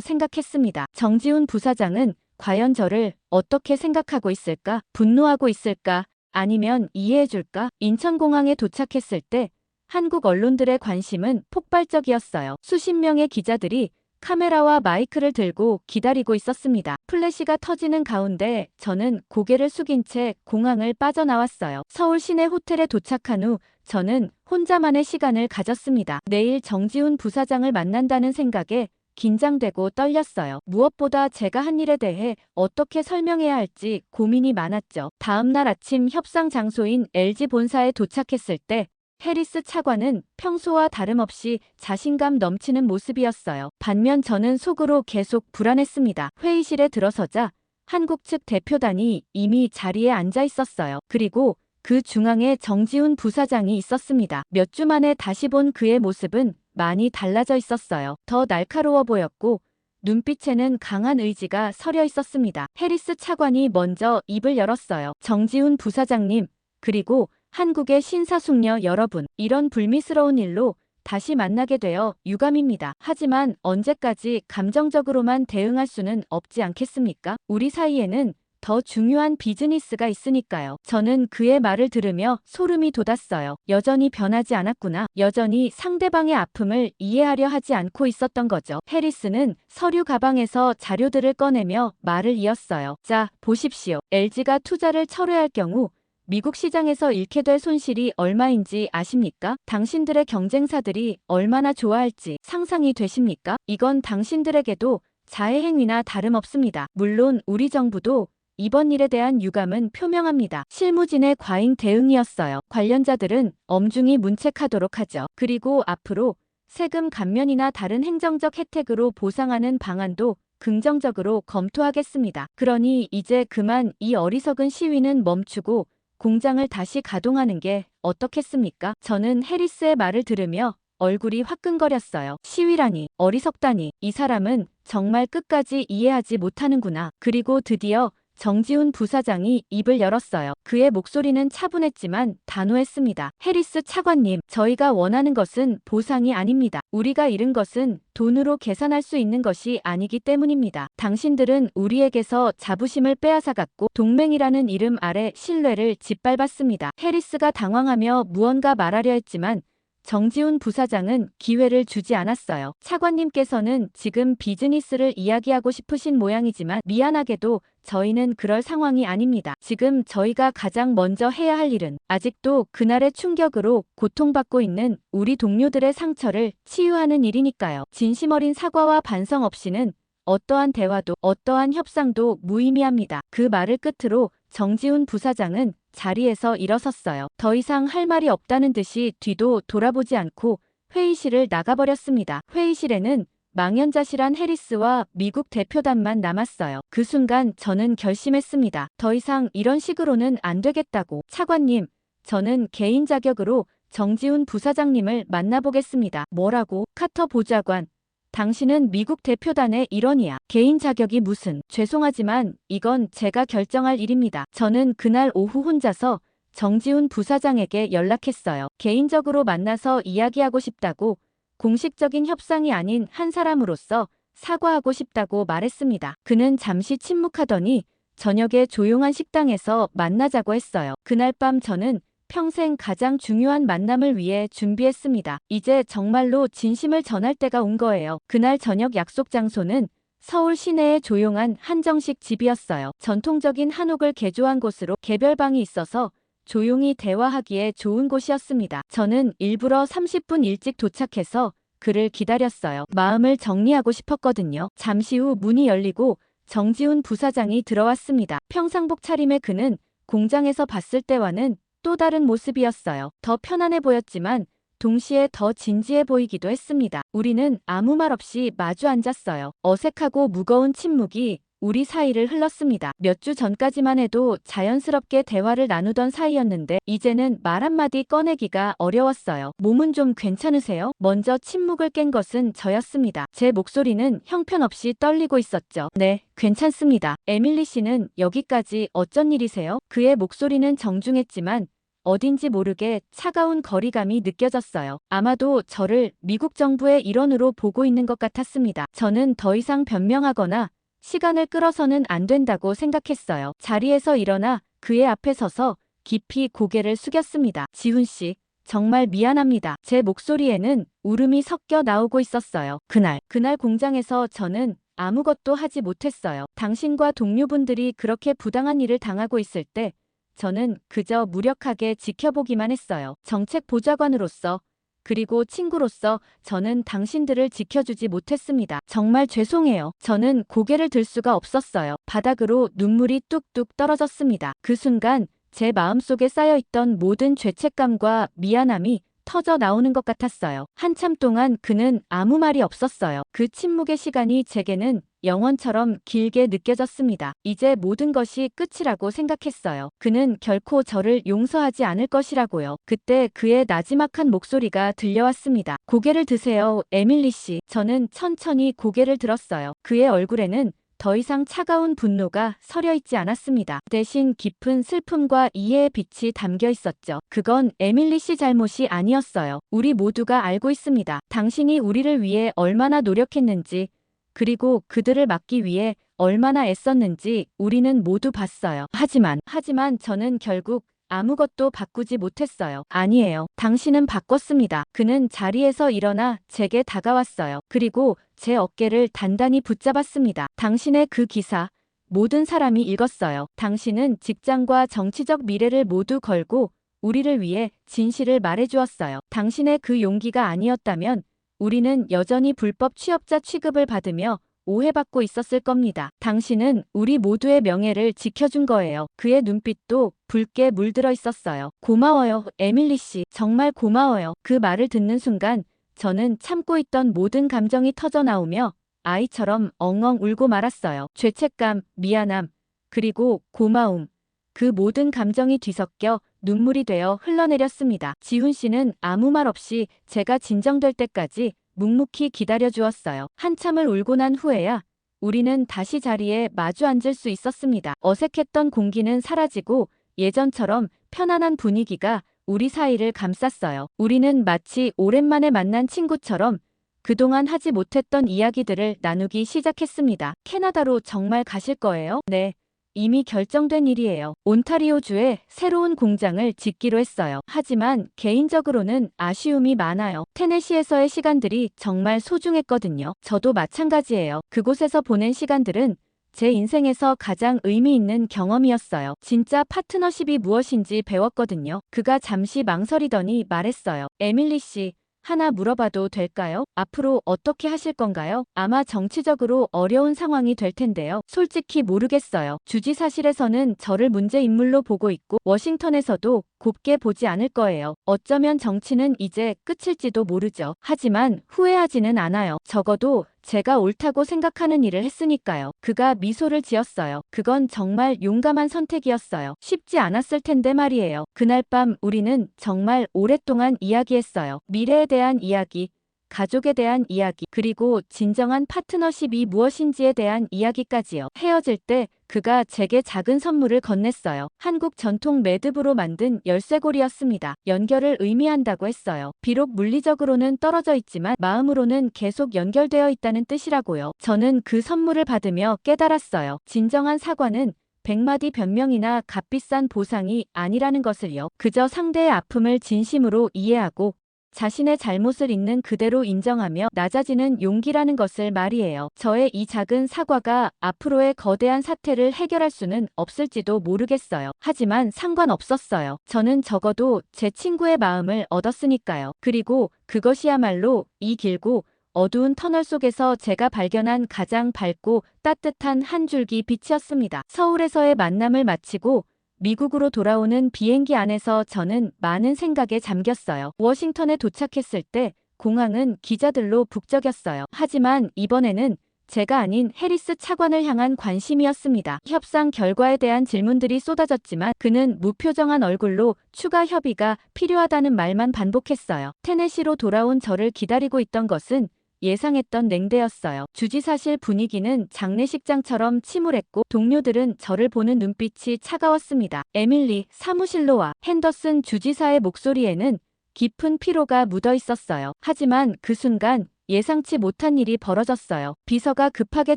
생각했습니다. 정지훈 부사장은 과연 저를 어떻게 생각하고 있을까? 분노하고 있을까? 아니면 이해해줄까? 인천공항에 도착했을 때 한국 언론들의 관심은 폭발적이었어요. 수십 명의 기자들이 카메라와 마이크를 들고 기다리고 있었습니다. 플래시가 터지는 가운데 저는 고개를 숙인 채 공항을 빠져나왔어요. 서울 시내 호텔에 도착한 후 저는 혼자만의 시간을 가졌습니다. 내일 정지훈 부사장을 만난다는 생각에 긴장되고 떨렸어요. 무엇보다 제가 한 일에 대해 어떻게 설명해야 할지 고민이 많았죠. 다음 날 아침 협상 장소인 LG 본사에 도착했을 때 해리스 차관은 평소와 다름없이 자신감 넘치는 모습이었어요. 반면 저는 속으로 계속 불안했습니다. 회의실에 들어서자 한국 측 대표단이 이미 자리에 앉아 있었어요. 그리고 그 중앙에 정지훈 부사장이 있었습니다. 몇 주 만에 다시 본 그의 모습은 많이 달라져 있었어요. 더 날카로워 보였고 눈빛에는 강한 의지가 서려 있었습니다. 해리스 차관이 먼저 입을 열었어요. 정지훈 부사장님, 그리고 한국의 신사숙녀 여러분, 이런 불미스러운 일로 다시 만나게 되어 유감입니다. 하지만 언제까지 감정적으로만 대응할 수는 없지 않겠습니까? 우리 사이에는 더 중요한 비즈니스가 있으니까요. 저는 그의 말을 들으며 소름이 돋았어요. 여전히 변하지 않았구나. 여전히 상대방의 아픔을 이해하려 하지 않고 있었던 거죠. 해리스는 서류 가방에서 자료들을 꺼내며 말을 이었어요. 자, 보십시오. LG가 투자를 철회할 경우 미국 시장에서 잃게 될 손실이 얼마인지 아십니까? 당신들의 경쟁사들이 얼마나 좋아할지 상상이 되십니까? 이건 당신들에게도 자해행위나 다름없습니다. 물론 우리 정부도 이번 일에 대한 유감은 표명합니다. 실무진의 과잉 대응이었어요. 관련자들은 엄중히 문책하도록 하죠. 그리고 앞으로 세금 감면이나 다른 행정적 혜택으로 보상하는 방안도 긍정적으로 검토하겠습니다. 그러니 이제 그만 이 어리석은 시위는 멈추고 공장을 다시 가동하는 게 어떻겠습니까? 저는 해리스의 말을 들으며 얼굴이 화끈거렸어요. 시위라니, 어리석다니, 이 사람은 정말 끝까지 이해하지 못하는구나. 그리고 드디어 정지훈 부사장이 입을 열었어요. 그의 목소리는 차분했지만 단호했습니다. 해리스 차관님, 저희가 원하는 것은 보상이 아닙니다. 우리가 잃은 것은 돈으로 계산할 수 있는 것이 아니기 때문입니다. 당신들은 우리에게서 자부심을 빼앗아갔고 동맹이라는 이름 아래 신뢰를 짓밟았습니다. 해리스가 당황하며 무언가 말하려 했지만 정지훈 부사장은 기회를 주지 않았어요. 차관님께서는 지금 비즈니스를 이야기하고 싶으신 모양이지만 미안하게도 저희는 그럴 상황이 아닙니다. 지금 저희가 가장 먼저 해야 할 일은 아직도 그날의 충격으로 고통받고 있는 우리 동료들의 상처를 치유하는 일이니까요. 진심 어린 사과와 반성 없이는 어떠한 대화도 어떠한 협상도 무의미합니다. 그 말을 끝으로 정지훈 부사장은 자리에서 일어섰어요. 더 이상 할 말이 없다는 듯이 뒤도 돌아보지 않고 회의실을 나가버렸습니다. 회의실에는 망연자실한 해리스와 미국 대표단만 남았어요. 그 순간 저는 결심했습니다. 더 이상 이런 식으로는 안 되겠다고. 차관님, 저는 개인 자격으로 정지훈 부사장님을 만나보겠습니다. 뭐라고? 카터 보좌관. 당신은 미국 대표단의 일원이야. 개인 자격이 무슨. 죄송하지만 이건 제가 결정할 일입니다. 저는 그날 오후 혼자서 정지훈 부사장에게 연락했어요. 개인적으로 만나서 이야기하고 싶다고, 공식적인 협상이 아닌 한 사람으로서 사과하고 싶다고 말했습니다. 그는 잠시 침묵하더니 저녁에 조용한 식당에서 만나자고 했어요. 그날 밤 저는 평생 가장 중요한 만남을 위해 준비했습니다. 이제 정말로 진심을 전할 때가 온 거예요. 그날 저녁 약속 장소는 서울 시내의 조용한 한정식 집이었어요. 전통적인 한옥을 개조한 곳으로 개별방이 있어서 조용히 대화하기에 좋은 곳이었습니다. 저는 일부러 30분 일찍 도착해서 그를 기다렸어요. 마음을 정리하고 싶었거든요. 잠시 후 문이 열리고 정지훈 부사장이 들어왔습니다. 평상복 차림의 그는 공장에서 봤을 때와는 또 다른 모습이었어요. 더 편안해 보였지만 동시에 더 진지해 보이기도 했습니다. 우리는 아무 말 없이 마주 앉았어요. 어색하고 무거운 침묵이 우리 사이를 흘렀습니다. 몇 주 전까지만 해도 자연스럽게 대화를 나누던 사이였는데 이제는 말 한마디 꺼내기가 어려웠어요. 몸은 좀 괜찮으세요? 먼저 침묵을 깬 것은 저였습니다. 제 목소리는 형편없이 떨리고 있었죠. 네, 괜찮습니다. 에밀리 씨는 여기까지 어쩐 일이세요? 그의 목소리는 정중했지만 어딘지 모르게 차가운 거리감이 느껴졌어요. 아마도 저를 미국 정부의 일원으로 보고 있는 것 같았습니다. 저는 더 이상 변명하거나 시간을 끌어서는 안 된다고 생각했어요. 자리에서 일어나 그의 앞에 서서 깊이 고개를 숙였습니다. 지훈 씨, 정말 미안합니다. 제 목소리에는 울음이 섞여 나오고 있었어요. 그날 공장에서 저는 아무것도 하지 못했어요. 당신과 동료분들이 그렇게 부당한 일을 당하고 있을 때 저는 그저 무력하게 지켜보기만 했어요. 정책 보좌관으로서 그리고 친구로서 저는 당신들을 지켜주지 못했습니다. 정말 죄송해요. 저는 고개를 들 수가 없었어요. 바닥으로 눈물이 뚝뚝 떨어졌습니다. 그 순간 제 마음속에 쌓여있던 모든 죄책감과 미안함이 터져 나오는 것 같았어요. 한참 동안 그는 아무 말이 없었어요. 그 침묵의 시간이 제게는 영원처럼 길게 느껴졌습니다. 이제 모든 것이 끝이라고 생각했어요. 그는 결코 저를 용서하지 않을 것이라고요. 그때 그의 나지막한 목소리가 들려왔습니다. 고개를 드세요, 에밀리 씨. 저는 천천히 고개를 들었어요. 그의 얼굴에는 더 이상 차가운 분노가 서려 있지 않았습니다. 대신 깊은 슬픔과 이해의 빛이 담겨 있었죠. 그건 에밀리 씨 잘못이 아니었어요. 우리 모두가 알고 있습니다. 당신이 우리를 위해 얼마나 노력했는지, 그리고 그들을 막기 위해 얼마나 애썼는지 우리는 모두 봤어요. 하지만 저는 결국 아무것도 바꾸지 못했어요. 아니에요. 당신은 바꿨습니다. 그는 자리에서 일어나 제게 다가왔어요. 그리고 제 어깨를 단단히 붙잡았습니다. 당신의 그 기사, 모든 사람이 읽었어요. 당신은 직장과 정치적 미래를 모두 걸고 우리를 위해 진실을 말해주었어요. 당신의 그 용기가 아니었다면 우리는 여전히 불법 취업자 취급을 받으며 오해받고 있었을 겁니다. 당신은 우리 모두의 명예를 지켜준 거예요. 그의 눈빛도 붉게 물들어 있었어요. 고마워요, 에밀리 씨. 정말 고마워요. 그 말을 듣는 순간 저는 참고 있던 모든 감정이 터져 나오며 아이처럼 엉엉 울고 말았어요. 죄책감, 미안함, 그리고 고마움. 그 모든 감정이 뒤섞여 눈물이 되어 흘러내렸습니다. 지훈 씨는 아무 말 없이 제가 진정될 때까지 묵묵히 기다려주었어요. 한참을 울고 난 후에야 우리는 다시 자리에 마주 앉을 수 있었습니다. 어색했던 공기는 사라지고 예전처럼 편안한 분위기가 우리 사이를 감쌌어요. 우리는 마치 오랜만에 만난 친구처럼 그동안 하지 못했던 이야기들을 나누기 시작했습니다. 캐나다로 정말 가실 거예요? 네. 이미 결정된 일이에요. 온타리오주에 새로운 공장을 짓기로 했어요. 하지만 개인적으로는 아쉬움이 많아요. 테네시에서의 시간들이 정말 소중했거든요. 저도 마찬가지예요. 그곳에서 보낸 시간들은 제 인생에서 가장 의미 있는 경험이었어요. 진짜 파트너십이 무엇인지 배웠거든요. 그가 잠시 망설이더니 말했어요. 에밀리 씨, 하나 물어봐도 될까요? 앞으로 어떻게 하실 건가요? 아마 정치적으로 어려운 상황이 될 텐데요. 솔직히 모르겠어요. 주지사실에서는 저를 문제 인물로 보고 있고 워싱턴에서도 곱게 보지 않을 거예요. 어쩌면 정치는 이제 끝일지도 모르죠. 하지만 후회하지는 않아요. 적어도 제가 옳다고 생각하는 일을 했으니까요. 그가 미소를 지었어요. 그건 정말 용감한 선택이었어요. 쉽지 않았을 텐데 말이에요. 그날 밤 우리는 정말 오랫동안 이야기했어요. 미래에 대한 이야기, 가족에 대한 이야기, 그리고 진정한 파트너십이 무엇인지에 대한 이야기까지요. 헤어질 때 그가 제게 작은 선물을 건넸어요. 한국 전통 매듭으로 만든 열쇠고리였습니다. 연결을 의미한다고 했어요. 비록 물리적으로는 떨어져 있지만 마음으로는 계속 연결되어 있다는 뜻이라고요. 저는 그 선물을 받으며 깨달았어요. 진정한 사과는 100마디 변명이나 값비싼 보상이 아니라는 것을요. 그저 상대의 아픔을 진심으로 이해하고 자신의 잘못을 있는 그대로 인정하며 낮아지는 용기라는 것을 말이에요. 저의 이 작은 사과가 앞으로의 거대한 사태를 해결할 수는 없을지도 모르겠어요. 하지만 상관없었어요. 저는 적어도 제 친구의 마음을 얻었으니까요. 그리고 그것이야말로 이 길고 어두운 터널 속에서 제가 발견한 가장 밝고 따뜻한 한 줄기 빛이었습니다. 서울에서의 만남을 마치고 미국으로 돌아오는 비행기 안에서 저는 많은 생각에 잠겼어요. 워싱턴에 도착했을 때 공항은 기자들로 북적였어요. 하지만 이번에는 제가 아닌 해리스 차관을 향한 관심이었습니다. 협상 결과에 대한 질문들이 쏟아졌지만 그는 무표정한 얼굴로 추가 협의가 필요하다는 말만 반복했어요. 테네시로 돌아온 저를 기다리고 있던 것은 예상했던 냉대였어요. 주지사실 분위기는 장례식장처럼 침울했고 동료들은 저를 보는 눈빛이 차가웠습니다. 에밀리, 사무실로 와. 핸더슨 주지사의 목소리에는 깊은 피로가 묻어 있었어요. 하지만 그 순간 예상치 못한 일이 벌어졌어요. 비서가 급하게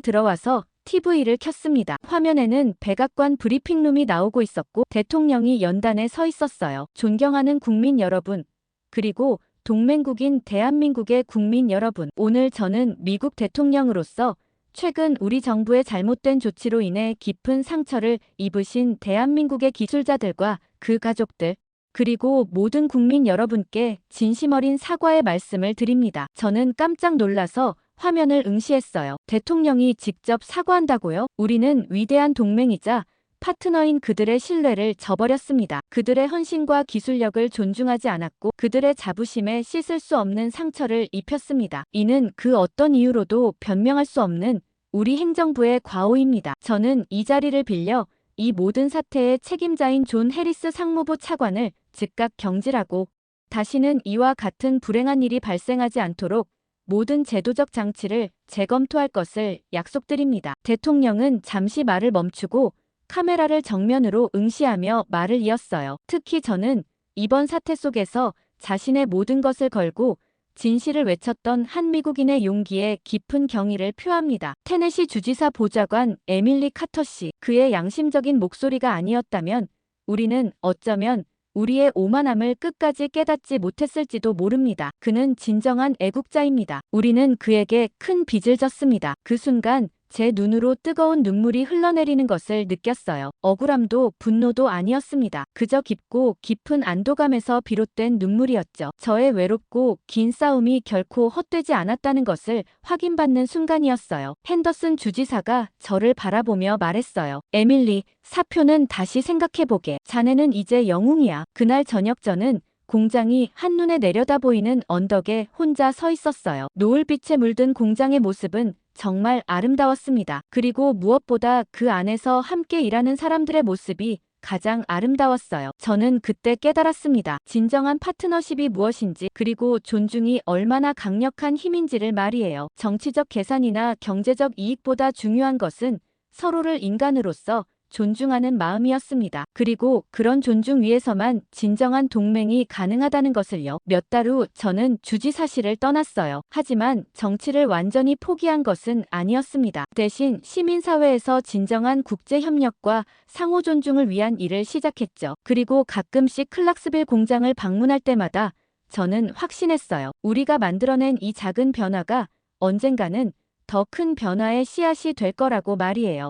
들어와서 TV를 켰습니다. 화면에는 백악관 브리핑룸이 나오고 있었고 대통령이 연단에 서 있었어요. 존경하는 국민 여러분, 그리고 동맹국인 대한민국의 국민 여러분, 오늘 저는 미국 대통령으로서 최근 우리 정부의 잘못된 조치로 인해 깊은 상처를 입으신 대한민국의 기술자들과 그 가족들, 그리고 모든 국민 여러분께 진심 어린 사과의 말씀을 드립니다. 저는 깜짝 놀라서 화면을 응시했어요. 대통령이 직접 사과한다고요? 우리는 위대한 동맹이자 파트너인 그들의 신뢰를 저버렸습니다. 그들의 헌신과 기술력을 존중하지 않았고 그들의 자부심에 씻을 수 없는 상처를 입혔습니다. 이는 그 어떤 이유로도 변명할 수 없는 우리 행정부의 과오입니다. 저는 이 자리를 빌려 이 모든 사태의 책임자인 존 해리스 상무부 차관을 즉각 경질하고 다시는 이와 같은 불행한 일이 발생하지 않도록 모든 제도적 장치를 재검토할 것을 약속드립니다. 대통령은 잠시 말을 멈추고 카메라를 정면으로 응시하며 말을 이었어요. 특히 저는 이번 사태 속에서 자신의 모든 것을 걸고 진실을 외쳤던 한 미국인의 용기에 깊은 경의를 표합니다. 테네시 주지사 보좌관 에밀리 카터 씨, 그의 양심적인 목소리가 아니었다면 우리는 어쩌면 우리의 오만함을 끝까지 깨닫지 못했을지도 모릅니다. 그는 진정한 애국자입니다. 우리는 그에게 큰 빚을 졌습니다. 그 순간 제 눈으로 뜨거운 눈물이 흘러내리는 것을 느꼈어요. 억울함도 분노도 아니었습니다. 그저 깊고 깊은 안도감에서 비롯된 눈물이었죠. 저의 외롭고 긴 싸움이 결코 헛되지 않았다는 것을 확인받는 순간이었어요. 핸더슨 주지사가 저를 바라보며 말했어요. 에밀리, 사표는 다시 생각해보게. 자네는 이제 영웅이야. 그날 저녁 저는 공장이 한눈에 내려다 보이는 언덕에 혼자 서 있었어요. 노을빛에 물든 공장의 모습은 정말 아름다웠습니다. 그리고 무엇보다 그 안에서 함께 일하는 사람들의 모습이 가장 아름다웠어요. 저는 그때 깨달았습니다. 진정한 파트너십이 무엇인지, 그리고 존중이 얼마나 강력한 힘인지를 말이에요. 정치적 계산이나 경제적 이익보다 중요한 것은 서로를 인간으로서 존중하는 마음이었습니다. 그리고 그런 존중 위에서만 진정한 동맹이 가능하다는 것을요. 몇 달 후 저는 주지사실을 떠났어요. 하지만 정치를 완전히 포기한 것은 아니었습니다. 대신 시민사회에서 진정한 국제협력과 상호 존중을 위한 일을 시작했죠. 그리고 가끔씩 클락스빌 공장을 방문할 때마다 저는 확신했어요. 우리가 만들어낸 이 작은 변화가 언젠가는 더 큰 변화의 씨앗이 될 거라고 말이에요.